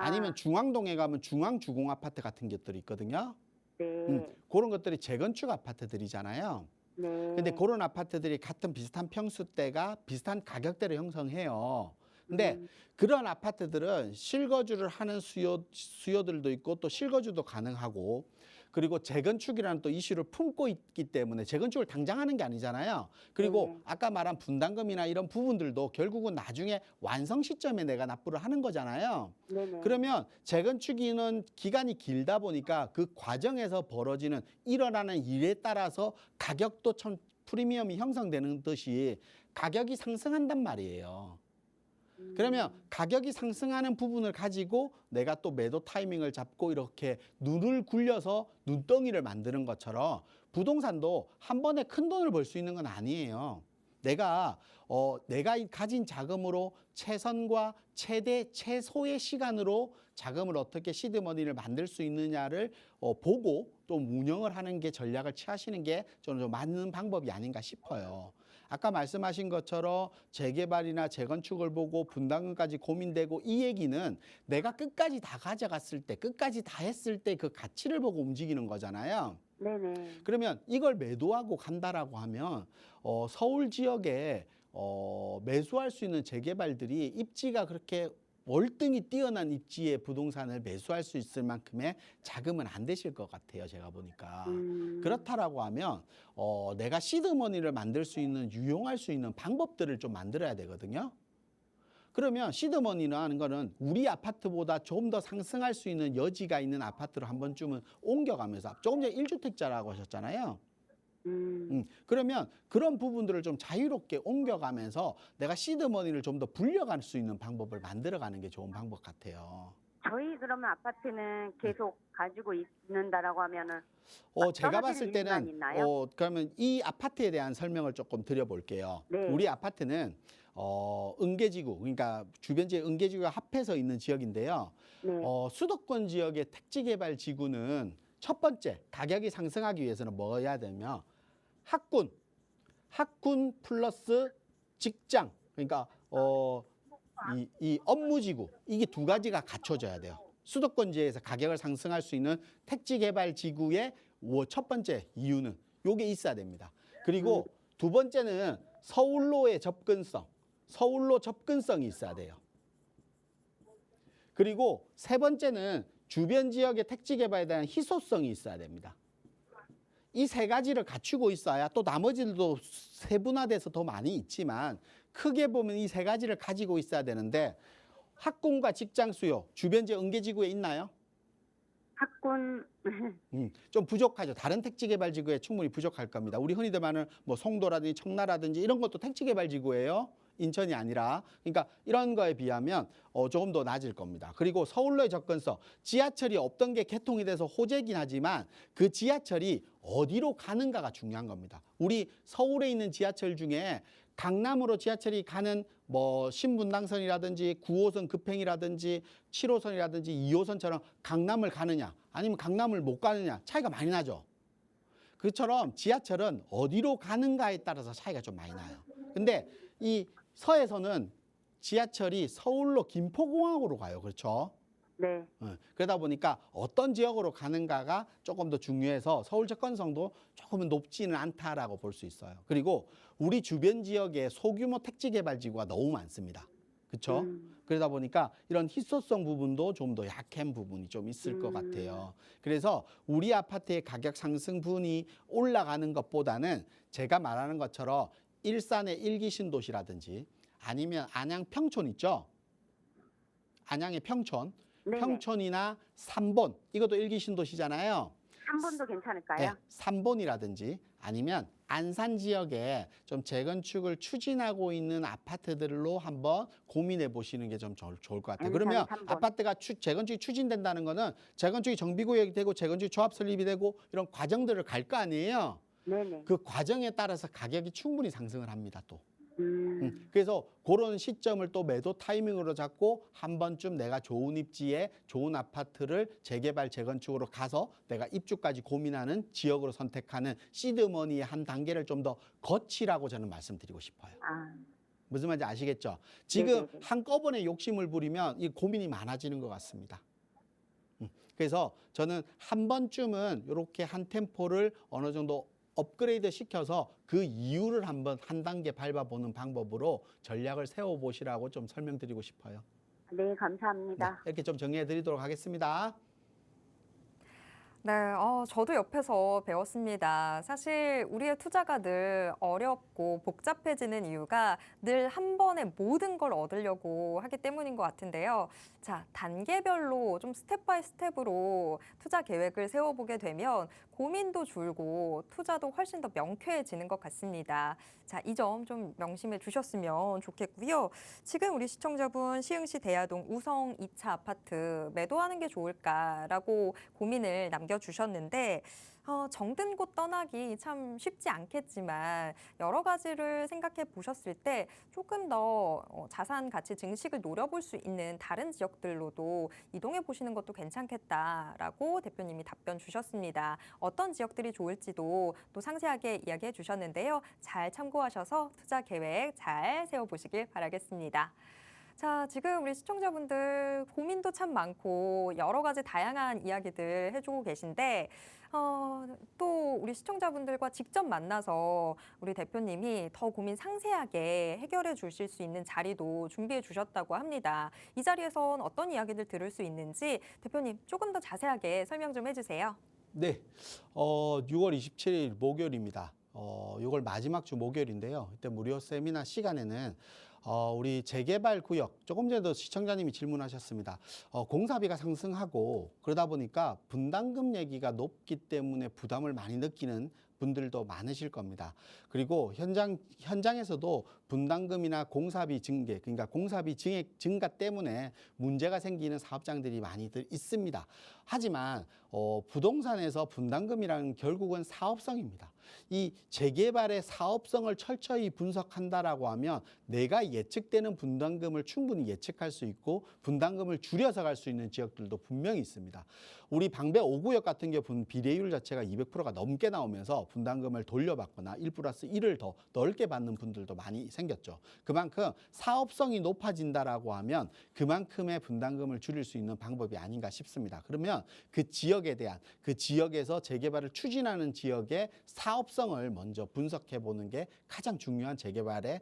아니면 중앙동에 가면 중앙주공아파트 같은 것들이 있거든요. 그런 것들이 재건축 아파트들이잖아요. 근데 그런 아파트들이 같은 비슷한 평수대가 비슷한 가격대를 형성해요. 근데 그런 아파트들은 실거주를 하는 수요들도 있고 또 실거주도 가능하고, 그리고 재건축이라는 또 이슈를 품고 있기 때문에 재건축을 당장 하는 게 아니잖아요. 그리고 아까 말한 분담금이나 이런 부분들도 결국은 나중에 완성 시점에 내가 납부를 하는 거잖아요. 그러면 재건축이는 기간이 길다 보니까 그 과정에서 벌어지는 일어나는 일에 따라서 가격도 참 프리미엄이 형성되는 듯이 가격이 상승한단 말이에요. 그러면 가격이 상승하는 부분을 가지고 내가 또 매도 타이밍을 잡고 이렇게 눈을 굴려서 눈덩이를 만드는 것처럼 부동산도 한 번에 큰 돈을 벌 수 있는 건 아니에요. 내가 가진 자금으로 최선과 최소의 시간으로 자금을 어떻게 시드머니를 만들 수 있느냐를 보고 또 운영을 하는 게 전략을 취하시는 게 저는 좀 맞는 방법이 아닌가 싶어요. 아까 말씀하신 것처럼 재개발이나 재건축을 보고 분담금까지 고민되고 이 얘기는 내가 끝까지 다 가져갔을 때, 끝까지 다 했을 때 그 가치를 보고 움직이는 거잖아요. 네네. 그러면 이걸 매도하고 간다라고 하면 서울 지역에 매수할 수 있는 재개발들이 입지가 그렇게 월등히 뛰어난 입지의 부동산을 매수할 수 있을 만큼의 자금은 안 되실 것 같아요. 제가 보니까. 그렇다라고 하면 내가 시드머니를 만들 수 있는 유용할 수 있는 방법들을 좀 만들어야 되거든요. 그러면 시드머니라는 거는 우리 아파트보다 좀 더 상승할 수 있는 여지가 있는 아파트로 한 번쯤은 옮겨가면서 조금 전에 1주택자라고 하셨잖아요. 그러면 그런 부분들을 좀 자유롭게 옮겨가면서 내가 시드머니를 좀 더 불려갈 수 있는 방법을 만들어가는 게 좋은 방법 같아요. 저희 그러면 아파트는 계속 가지고 있는다라고 하면은 제가 떨어지는 봤을 이유가 때는 있나요? 그러면 이 아파트에 대한 설명을 조금 드려볼게요. 네. 우리 아파트는 은계지구, 그러니까 주변 지역 은계지구가 합해서 있는 지역인데요. 네. 수도권 지역의 택지개발 지구는 첫 번째 가격이 상승하기 위해서는 뭐 해야 되면 학군 플러스 직장, 그러니까 이 업무지구, 이게 두 가지가 갖춰져야 돼요. 수도권 지역에서 가격을 상승할 수 있는 택지개발 지구의 첫 번째 이유는 요게 있어야 됩니다. 그리고 두 번째는 서울로의 접근성, 서울로 접근성이 있어야 돼요. 그리고 세 번째는 주변 지역의 택지 개발에 대한 희소성이 있어야 됩니다. 이 세 가지를 갖추고 있어야 또 나머지들도 세분화돼서 더 많이 있지만 크게 보면 이 세 가지를 가지고 있어야 되는데 학군과 직장 수요, 주변 지역 은계지구에 있나요? 학군 좀 부족하죠. 다른 택지개발지구에 충분히 부족할 겁니다. 우리 흔히들 말하는 뭐 송도라든지 청라라든지 이런 것도 택지개발지구예요. 인천이 아니라. 그러니까 이런 거에 비하면 조금 더 낮을 겁니다. 그리고 서울로의 접근성, 지하철이 없던 게 개통이 돼서 호재긴 하지만 그 지하철이 어디로 가는가가 중요한 겁니다. 우리 서울에 있는 지하철 중에 강남으로 지하철이 가는 뭐 신분당선이라든지 9호선 급행이라든지 7호선이라든지 2호선처럼 강남을 가느냐 아니면 강남을 못 가느냐 차이가 많이 나죠. 그처럼 지하철은 어디로 가는가에 따라서 차이가 좀 많이 나요. 근데 이 서에서는 지하철이 서울로 김포공항으로 가요. 그렇죠? 네. 그러다 보니까 어떤 지역으로 가는가가 조금 더 중요해서 서울 접근성도 조금은 높지는 않다라고 볼 수 있어요. 그리고 우리 주변 지역에 소규모 택지개발지구가 너무 많습니다. 그렇죠? 그러다 보니까 이런 희소성 부분도 좀 더 약한 부분이 좀 있을 것 같아요. 그래서 우리 아파트의 가격 상승 분이 올라가는 것보다는 제가 말하는 것처럼 일산의 일기신도시라든지 아니면 안양 평촌 있죠? 안양의 평촌. 네네. 평촌이나 삼본, 이것도 일기신도시잖아요. 3번도 괜찮을까요? 네, 삼본이라든지 아니면 안산 지역에 좀 재건축을 추진하고 있는 아파트들로 한번 고민해 보시는 게 좀 좋을 것 같아요. 안산 그러면 3번. 아파트가 재건축이 추진된다는 거는 재건축이 정비구역이 되고 재건축 조합 설립이 되고 이런 과정들을 갈 거 아니에요. 네네. 그 과정에 따라서 가격이 충분히 상승을 합니다, 또. 그래서 그런 시점을 또 매도 타이밍으로 잡고 한 번쯤 내가 좋은 입지에 좋은 아파트를 재개발 재건축으로 가서 내가 입주까지 고민하는 지역으로 선택하는 시드머니의 한 단계를 좀 더 거치라고 저는 말씀드리고 싶어요. 아, 무슨 말인지 아시겠죠? 지금 네네네. 한꺼번에 욕심을 부리면 이 고민이 많아지는 것 같습니다. 그래서 저는 한 번쯤은 이렇게 한 템포를 어느 정도 업그레이드 시켜서 그 이유를 한번 한 단계 밟아보는 방법으로 전략을 세워보시라고 좀 설명드리고 싶어요. 네, 네, 감사합니다. 이렇게 좀 정리해드리도록 하겠습니다. 네, 저도 옆에서 배웠습니다. 사실 우리의 투자가 늘 어렵고 복잡해지는 이유가 늘 한 번에 모든 걸 얻으려고 하기 때문인 것 같은데요. 자, 단계별로 좀 스텝 바이 스텝으로 투자 계획을 세워보게 되면 고민도 줄고 투자도 훨씬 더 명쾌해지는 것 같습니다. 자, 이 점 좀 명심해 주셨으면 좋겠고요. 지금 우리 시청자분 시흥시 대야동 우성 2차 아파트 매도하는 게 좋을까라고 고민을 남겨주셨는데 정든 곳 떠나기 참 쉽지 않겠지만 여러 가지를 생각해 보셨을 때 조금 더 자산 가치 증식을 노려볼 수 있는 다른 지역들로도 이동해 보시는 것도 괜찮겠다라고 대표님이 답변 주셨습니다. 어떤 지역들이 좋을지도 또 상세하게 이야기해 주셨는데요. 잘 참고하셔서 투자 계획 잘 세워보시길 바라겠습니다. 자, 지금 우리 시청자분들 고민도 참 많고 여러 가지 다양한 이야기들 해주고 계신데 또 우리 시청자분들과 직접 만나서 우리 대표님이 더 고민 상세하게 해결해 주실 수 있는 자리도 준비해 주셨다고 합니다. 이 자리에선 어떤 이야기들 들을 수 있는지 대표님 조금 더 자세하게 설명 좀 해주세요. 네, 6월 27일 목요일입니다. 6월 마지막 주 목요일인데요. 이때 무료 세미나 시간에는 우리 재개발 구역, 조금 전에도 시청자님이 질문하셨습니다. 공사비가 상승하고 그러다 보니까 분담금 얘기가 높기 때문에 부담을 많이 느끼는 분들도 많으실 겁니다. 그리고 현장에서도 분담금이나 공사비 증계, 그러니까 공사비 증가 때문에 문제가 생기는 사업장들이 많이들 있습니다. 하지만 부동산에서 분담금이란 결국은 사업성입니다. 이 재개발의 사업성을 철저히 분석한다라고 하면 내가 예측되는 분담금을 충분히 예측할 수 있고 분담금을 줄여서 갈 수 있는 지역들도 분명히 있습니다. 우리 방배 5구역 같은 경우 비례율 자체가 200%가 넘게 나오면서 분담금을 돌려받거나 1+1을 더 넓게 받는 분들도 많이 생겼죠. 그만큼 사업성이 높아진다라고 하면 그만큼의 분담금을 줄일 수 있는 방법이 아닌가 싶습니다. 그러면 그 지역에 대한, 그 지역에서 재개발을 추진하는 지역의 사업성을 먼저 분석해 보는 게 가장 중요한 재개발의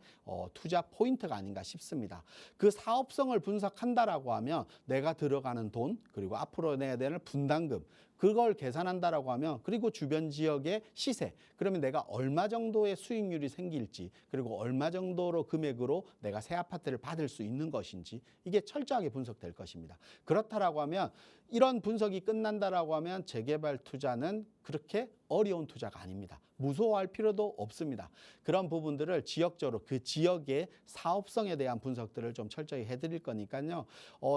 투자 포인트가 아닌가 싶습니다. 그 사업성을 분석한다라고 하면 내가 들어가는 돈, 그리고 앞으로 내야 되는 분담금, 그걸 계산한다라고 하면, 그리고 주변 지역의 시세, 그러면 내가 얼마 정도의 수익률이 생길지, 그리고 얼마 정도로 금액으로 내가 새 아파트를 받을 수 있는 것인지, 이게 철저하게 분석될 것입니다. 그렇다라고 하면, 이런 분석이 끝난다라고 하면 재개발 투자는 그렇게 어려운 투자가 아닙니다. 무서워할 필요도 없습니다. 그런 부분들을 지역적으로 그 지역의 사업성에 대한 분석들을 좀 철저히 해드릴 거니까요.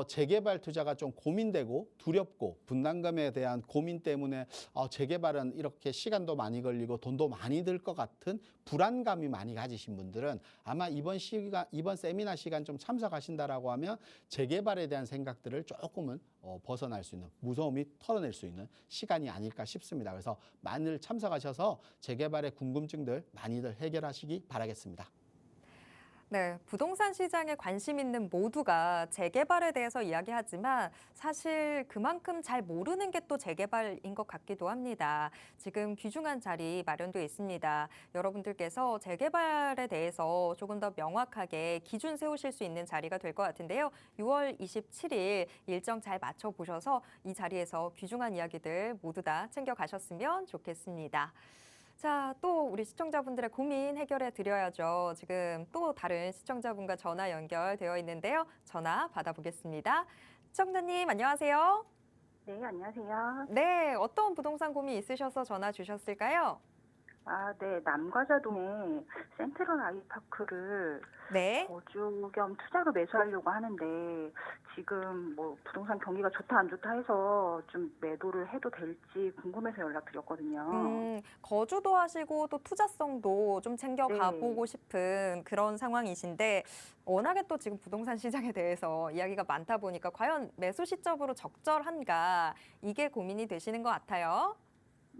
재개발 투자가 좀 고민되고 두렵고 분담금에 대한 고민 때문에 재개발은 이렇게 시간도 많이 걸리고 돈도 많이 들 것 같은 불안감이 많이 가지신 분들은 아마 이번 세미나 시간 좀 참석하신다라고 하면 재개발에 대한 생각들을 조금은 벗어날 수 있는, 무서움이 털어낼 수 있는 시간이 아닐까 싶습니다. 그래서 많이들 참석하셔서 재개발의 궁금증들 많이들 해결하시기 바라겠습니다. 네, 부동산 시장에 관심 있는 모두가 재개발에 대해서 이야기하지만 사실 그만큼 잘 모르는 게 또 재개발인 것 같기도 합니다. 지금 귀중한 자리 마련되어 있습니다. 여러분들께서 재개발에 대해서 조금 더 명확하게 기준 세우실 수 있는 자리가 될 것 같은데요. 6월 27일 일정 잘 맞춰보셔서 이 자리에서 귀중한 이야기들 모두 다 챙겨가셨으면 좋겠습니다. 자, 또 우리 시청자분들의 고민 해결해 드려야죠. 지금 또 다른 시청자분과 전화 연결되어 있는데요. 전화 받아보겠습니다. 시청자님, 안녕하세요. 네, 안녕하세요. 네, 어떤 부동산 고민 있으셔서 전화 주셨을까요? 네, 남과자동에 센트럴 아이파크를 네. 거주 겸 투자로 매수하려고 하는데 지금 뭐 부동산 경기가 좋다 안 좋다 해서 좀 매도를 해도 될지 궁금해서 연락드렸거든요. 거주도 하시고 또 투자성도 좀 챙겨 네. 가보고 싶은 그런 상황이신데 워낙에 또 지금 부동산 시장에 대해서 이야기가 많다 보니까 과연 매수 시점으로 적절한가 이게 고민이 되시는 것 같아요.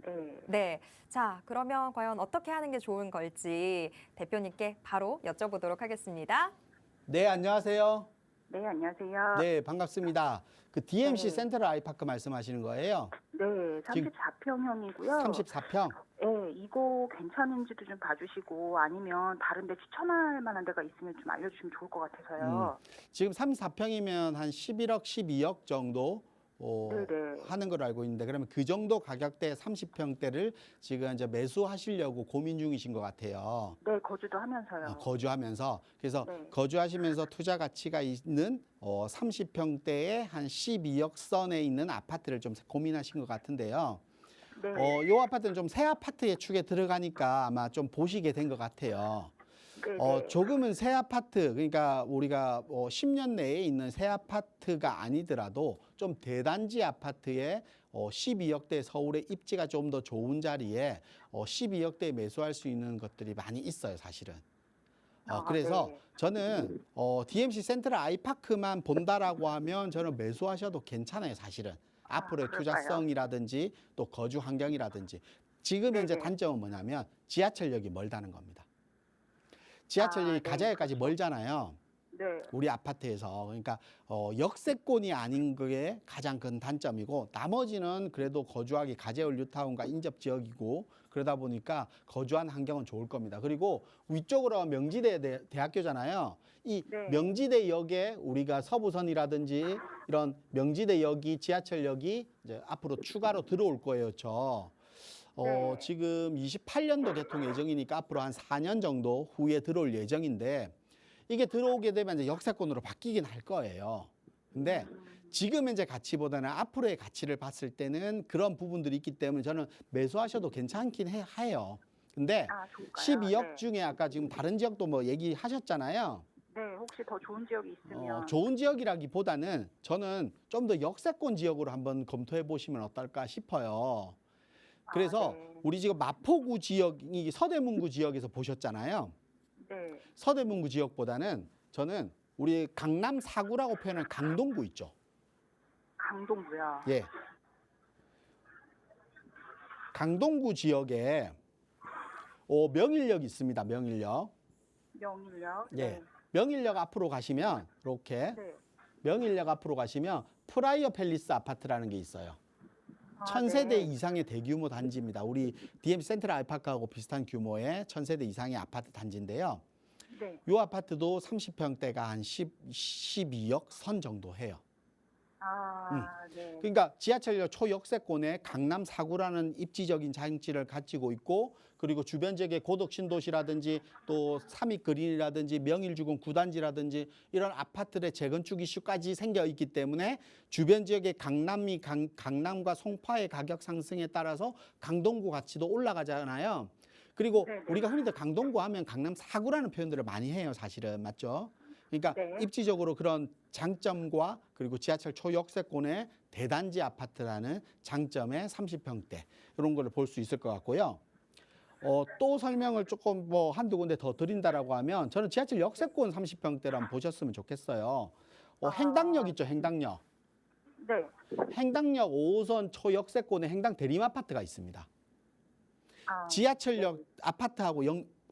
네. 네. 자, 그러면 과연 어떻게 하는 게 좋은 걸지 대표님께 바로 여쭤보도록 하겠습니다. 네, 안녕하세요. 네, 안녕하세요. 네, 반갑습니다. 그 DMC 네. 센트럴 아이파크 말씀하시는 거예요? 네, 34평형이고요. 34평. 네, 이거 괜찮은지도 좀 봐주시고 아니면 다른 데 추천할 만한 데가 있으면 좀 알려주시면 좋을 것 같아서요. 지금 34평이면 한 11억, 12억 정도 네네. 하는 걸 알고 있는데, 그러면 그 정도 가격대 30평대를 지금 이제 매수하시려고 고민 중이신 것 같아요. 네, 거주도 하면서요. 거주하면서. 그래서 네. 거주하시면서 투자 가치가 있는 30평대에 한 12억 선에 있는 아파트를 좀 고민하신 것 같은데요. 네. 이 아파트는 좀 새 아파트의 축에 들어가니까 아마 좀 보시게 된 것 같아요. 네네. 조금은 새 아파트, 그러니까 우리가 10년 내에 있는 새 아파트가 아니더라도 좀 대단지 아파트에 12억대 서울의 입지가 좀 더 좋은 자리에 12억대에 매수할 수 있는 것들이 많이 있어요, 사실은. 그래서 네. 저는 DMC 센트럴 아이파크만 본다라고 하면 저는 매수하셔도 괜찮아요, 사실은. 앞으로의 그럴까요? 투자성이라든지 또 거주 환경이라든지. 지금 현재 네네. 단점은 뭐냐면 지하철역이 멀다는 겁니다. 지하철역이 네, 가자역까지 그렇죠. 멀잖아요. 네. 우리 아파트에서. 그러니까 역세권이 아닌 게 가장 큰 단점이고, 나머지는 그래도 거주하기 가재울 뉴타운과 인접 지역이고, 그러다 보니까 거주한 환경은 좋을 겁니다. 그리고 위쪽으로 명지대 대학교잖아요. 이 네. 명지대역에 우리가 서부선이라든지 이런 명지대역이 지하철역이 이제 앞으로 추가로 들어올 거예요. 네. 지금 28년도 개통 예정이니까 앞으로 한 4년 정도 후에 들어올 예정인데, 이게 들어오게 되면 이제 역세권으로 바뀌긴 할 거예요. 근데 지금 현재 가치보다는 앞으로의 가치를 봤을 때는 그런 부분들이 있기 때문에 저는 매수하셔도 괜찮긴 해요. 근데 좋을까요? 12억 네. 중에 아까 지금 다른 지역도 뭐 얘기하셨잖아요. 네, 혹시 더 좋은 지역이 있으면. 좋은 지역이라기보다는 저는 좀 더 역세권 지역으로 한번 검토해 보시면 어떨까 싶어요. 그래서 네. 우리 지금 마포구 지역이 서대문구 지역에서 보셨잖아요. 네. 서대문구 지역보다는 저는 우리 강남 4구라고 표현하는 강동구 있죠. 강동구요. 예. 강동구 지역에 명일역 있습니다. 명일역. 명일역. 예. 네. 명일역 앞으로 가시면 이렇게 네. 명일역 앞으로 가시면 프라이어 팰리스 아파트라는 게 있어요. 1000세대 네. 이상의 대규모 단지입니다. 우리 DMC 센트럴 아이파크하고 비슷한 규모의 1000세대 이상의 아파트 단지인데요. 네. 이 아파트도 30평대가 한 12억 선 정도 해요. 네. 그러니까 지하철역 초역세권에 강남 4구라는 입지적인 장치를 가지고 있고, 그리고 주변 지역의 고덕 신도시라든지 또 삼익그린이라든지 명일주공 9단지라든지 이런 아파트의 재건축 이슈까지 생겨 있기 때문에 주변 지역의 강남과 송파의 가격 상승에 따라서 강동구 가치도 올라가잖아요. 그리고 네네. 우리가 흔히들 강동구 하면 강남 4구라는 표현들을 많이 해요, 사실은. 맞죠? 그러니까 네. 입지적으로 그런 장점과 그리고 지하철 초역세권의 대단지 아파트라는 장점의 30평대 이런 거를 볼 수 있을 것 같고요. 또 설명을 조금 뭐 한두 군데 더 드린다라고 하면 저는 지하철 역세권 30평대를 한번 보셨으면 좋겠어요. 행당역 있죠, 행당역. 네. 행당역 5호선 초역세권에 행당 대림아파트가 있습니다. 지하철역 아파트하고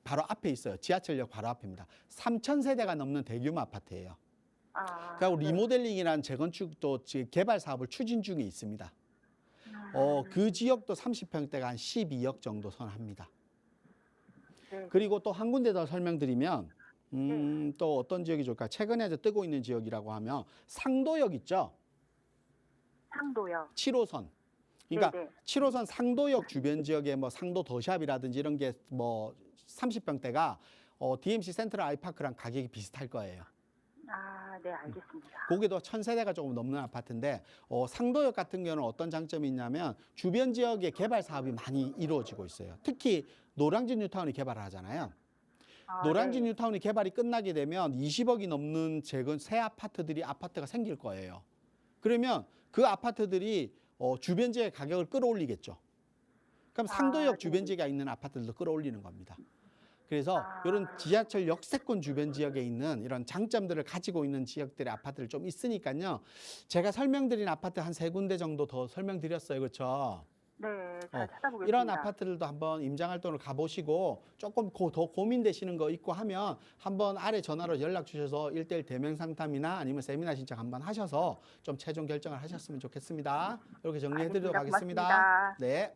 바로 앞에 있어요. 지하철역 바로 앞입니다. 3000세대가 넘는 대규모 아파트예요. 그리고 네. 리모델링이라는 재건축도 지금 개발 사업을 추진 중에 있습니다. 그 지역도 30평대가 한 12억 정도 선합니다. 네. 그리고 또 한 군데 더 설명드리면 또 어떤 지역이 좋을까? 최근에 이제 뜨고 있는 지역이라고 하면 상도역 있죠? 상도요. 7호선. 그러니까 네네. 7호선 상도역 주변 지역에 뭐 상도 더샵이라든지 이런 게 뭐 30평대가 DMC 센트럴 아이파크랑 가격이 비슷할 거예요. 네, 알겠습니다. 거기도 1000세대가 조금 넘는 아파트인데 상도역 같은 경우는 어떤 장점이 있냐면 주변 지역에 개발 사업이 많이 이루어지고 있어요. 특히 노량진 뉴타운이 개발을 하잖아요. 노량진 네. 뉴타운이 개발이 끝나게 되면 20억이 넘는 새 아파트가 생길 거예요. 그러면 그 아파트들이 주변 지역의 가격을 끌어올리겠죠. 그럼 상도역 네. 주변 지역에 있는 아파트들도 끌어올리는 겁니다. 그래서 이런 지하철 역세권 주변 지역에 있는 이런 장점들을 가지고 있는 지역들의 아파트를 좀 있으니까요. 제가 설명드린 아파트 한 3군데 정도 더 설명드렸어요. 그렇죠? 네, 잘 찾아보겠습니다. 이런 아파트들도 한번 임장활동을 가보시고 조금 더 고민되시는 거 있고 하면 한번 아래 전화로 연락 주셔서 1:1 대면 상담이나 아니면 세미나 신청 한번 하셔서 좀 최종 결정을 하셨으면 좋겠습니다. 이렇게 정리해드리도록 알겠습니다. 하겠습니다. 고맙습니다. 네.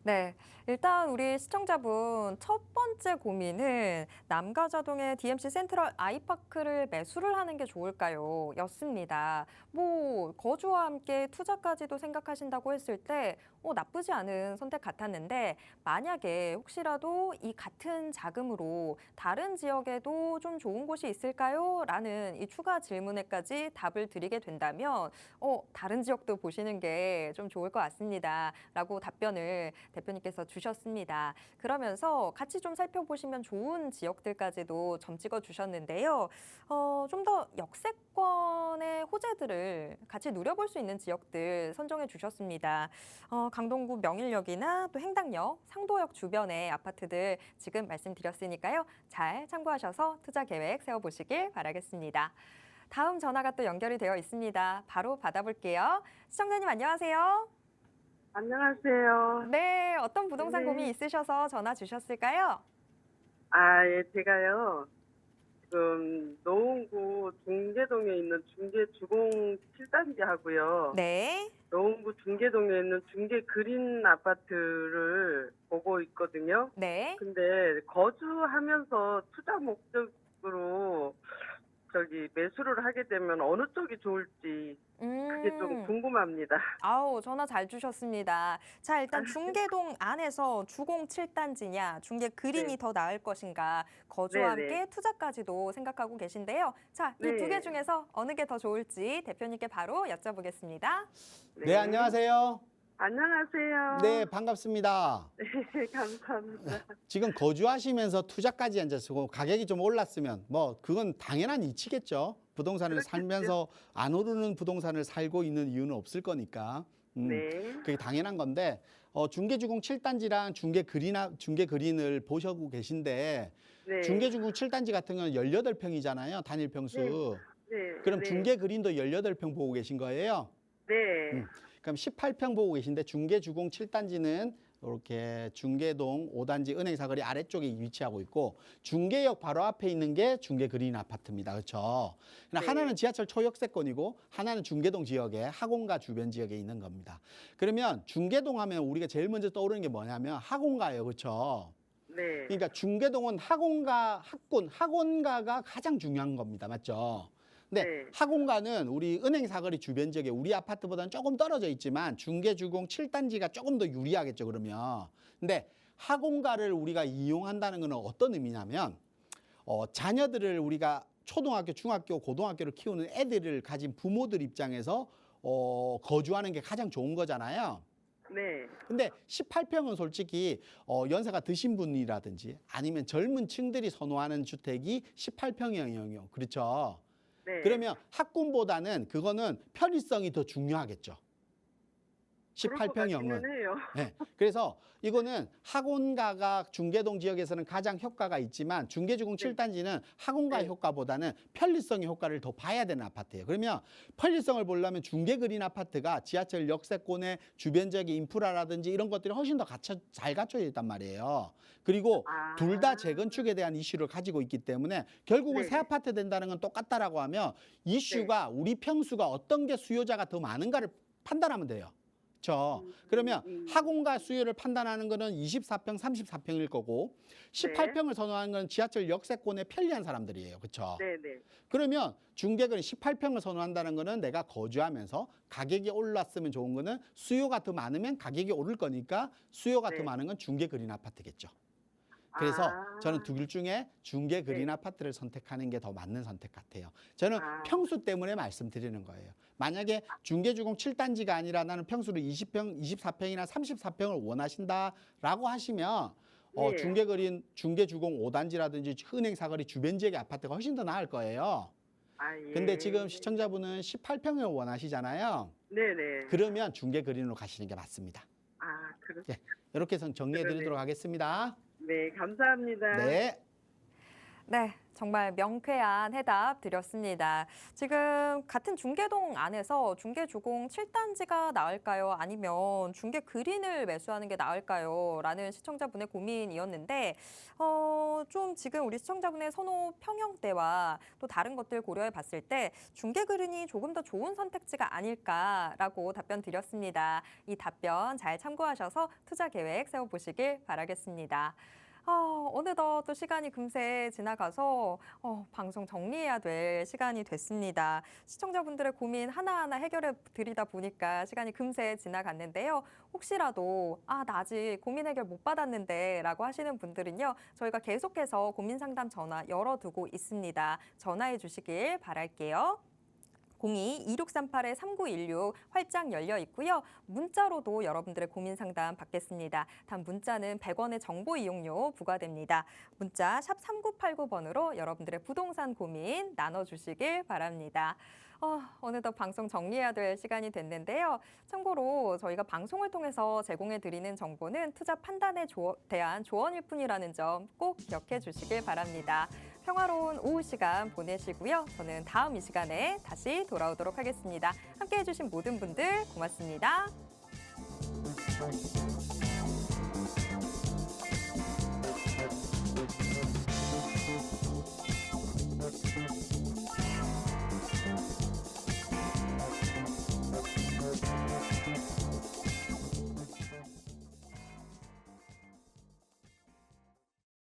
네, 일단 우리 시청자분 첫 번째 고민은 남가자동의 DMC 센트럴 아이파크를 매수를 하는 게 좋을까요? 였습니다. 뭐 거주와 함께 투자까지도 생각하신다고 했을 때 나쁘지 않은 선택 같았는데 만약에 혹시라도 이 같은 자금으로 다른 지역에도 좀 좋은 곳이 있을까요? 라는 이 추가 질문에까지 답을 드리게 된다면 다른 지역도 보시는 게 좀 좋을 것 같습니다. 라고 답변을 대표님께서 주셨습니다. 그러면서 같이 좀 살펴보시면 좋은 지역들까지도 점 찍어 주셨는데요. 좀 더 역세권의 호재들을 같이 누려볼 수 있는 지역들 선정해 주셨습니다. 강동구 명일역이나 또 행당역, 상도역 주변의 아파트들 지금 말씀드렸으니까요. 잘 참고하셔서 투자 계획 세워보시길 바라겠습니다. 다음 전화가 또 연결이 되어 있습니다. 바로 받아볼게요. 시청자님 안녕하세요. 안녕하세요. 네, 어떤 부동산 네. 고민 있으셔서 전화 주셨을까요? 예, 제가요, 지금 노원구 중계동에 있는 중계주공 7단지 하고요. 네. 노원구 중계동에 있는 중계 그린 아파트를 보고 있거든요. 네. 근데 거주하면서 투자 목적으로 매수를 하게 되면 어느 쪽이 좋을지 그게 좀 궁금합니다. 아우, 전화 잘 주셨습니다. 자, 일단 중계동 안에서 주공 7단지냐, 중계 그린이 네. 더 나을 것인가, 거주와 네네. 함께 투자까지도 생각하고 계신데요. 자, 이 두 개 네. 중에서 어느 게 더 좋을지 대표님께 바로 여쭤보겠습니다. 네, 안녕하세요. 안녕하세요. 네, 반갑습니다. 네, 감사합니다. 지금 거주하시면서 투자까지 이제 쓰고 가격이 좀 올랐으면 뭐 그건 당연한 이치겠죠. 부동산을 그렇겠죠. 살면서 안 오르는 부동산을 살고 있는 이유는 없을 거니까. 네. 그게 당연한 건데 중계주공 7단지랑 중계 그린을 보시고 계신데 네. 중계주공 7단지 같은 경우는 18평이잖아요. 단일 평수. 네. 그럼 네. 중계 그린도 18평 보고 계신 거예요? 네. 그럼 18평 보고 계신데 중계주공 7단지는 이렇게 중계동 5단지 은행사거리 아래쪽에 위치하고 있고 중계역 바로 앞에 있는 게 중계 그린 아파트입니다. 그렇죠? 네. 하나는 지하철 초역세권이고 하나는 중계동 지역에 학원가 주변 지역에 있는 겁니다. 그러면 중계동 하면 우리가 제일 먼저 떠오르는 게 뭐냐면 학원가예요. 그렇죠? 네. 그러니까 중계동은 학원가가 가장 중요한 겁니다. 맞죠? 근데 네. 학원가는 우리 은행 사거리 주변 지역에 우리 아파트보다는 조금 떨어져 있지만 중계주공 7단지가 조금 더 유리하겠죠, 그러면. 근데 학원가를 우리가 이용한다는 것은 어떤 의미냐면 자녀들을 우리가 초등학교, 중학교, 고등학교를 키우는 애들을 가진 부모들 입장에서 거주하는 게 가장 좋은 거잖아요. 네. 근데 18평은 솔직히 연세가 드신 분이라든지 아니면 젊은 층들이 선호하는 주택이 18평이에요. 그렇죠? 네. 그러면 학군보다는 그거는 편의성이 더 중요하겠죠. 그럴 것 18평형은. 같기는 해요. 네. 그래서 이거는 학원가가 중계동 지역에서는 가장 효과가 있지만 중계주공 7단지는 학원가 네. 효과보다는 편리성의 효과를 더 봐야 되는 아파트예요. 그러면 편리성을 보려면 중계 그린 아파트가 지하철 역세권의 주변 지역의 인프라라든지 이런 것들이 훨씬 더 잘 갖춰져 있단 말이에요. 그리고 둘 다 재건축에 대한 이슈를 가지고 있기 때문에 결국은 네. 새 아파트 된다는 건 똑같다라고 하면 이슈가 우리 평수가 어떤 게 수요자가 더 많은가를 판단하면 돼요. 그렇죠. 그러면 학원가 수요를 판단하는 거는 24평, 34평일 거고 18평을 선호하는 건 지하철 역세권에 편리한 사람들이에요. 그렇죠. 네, 네. 그러면 중계권이 18평을 선호한다는 거는 내가 거주하면서 가격이 올랐으면 좋은 거는 수요가 더 많으면 가격이 오를 거니까 수요가 더 네. 많은 건 중계 그린 아파트겠죠. 그래서 저는 두 길 중에 중계 그린 네. 아파트를 선택하는 게 더 맞는 선택 같아요. 저는 평수 때문에 말씀드리는 거예요. 만약에 중계주공 7단지가 아니라 나는 평수를 20평, 24평이나 34평을 원하신다라고 하시면 네. 중계주공 5단지라든지 은행 사거리 주변 지역의 아파트가 훨씬 더 나을 거예요. 예. 근데 지금 시청자분은 18평을 원하시잖아요. 네, 네. 그러면 중계 그린으로 가시는 게 맞습니다. 그렇죠. 이렇게 해서 정리해 드리도록 하겠습니다. 네, 감사합니다. 네. 네, 정말 명쾌한 해답 드렸습니다. 지금 같은 중계동 안에서 중계주공 7단지가 나을까요? 아니면 중계 그린을 매수하는 게 나을까요? 라는 시청자분의 고민이었는데 좀 지금 우리 시청자분의 선호 평형대와 또 다른 것들 고려해 봤을 때 중계 그린이 조금 더 좋은 선택지가 아닐까라고 답변 드렸습니다. 이 답변 잘 참고하셔서 투자 계획 세워보시길 바라겠습니다. 어느덧 또 시간이 금세 지나가서 방송 정리해야 될 시간이 됐습니다. 시청자분들의 고민 하나하나 해결해 드리다 보니까 시간이 금세 지나갔는데요. 혹시라도 나 아직 고민 해결 못 받았는데 라고 하시는 분들은요. 저희가 계속해서 고민 상담 전화 열어두고 있습니다. 전화해 주시길 바랄게요. 02-2638-3916 활짝 열려 있고요. 문자로도 여러분들의 고민 상담 받겠습니다. 단 문자는 100원의 정보 이용료 부과됩니다. 문자 샵 3989번으로 여러분들의 부동산 고민 나눠주시길 바랍니다. 어느덧 방송 정리해야 될 시간이 됐는데요. 참고로 저희가 방송을 통해서 제공해 드리는 정보는 투자 판단에 대한 조언일 뿐이라는 점 꼭 기억해 주시길 바랍니다. 평화로운 오후 시간 보내시고요. 저는 다음 이 시간에 다시 돌아오도록 하겠습니다. 함께해 주신 모든 분들 고맙습니다.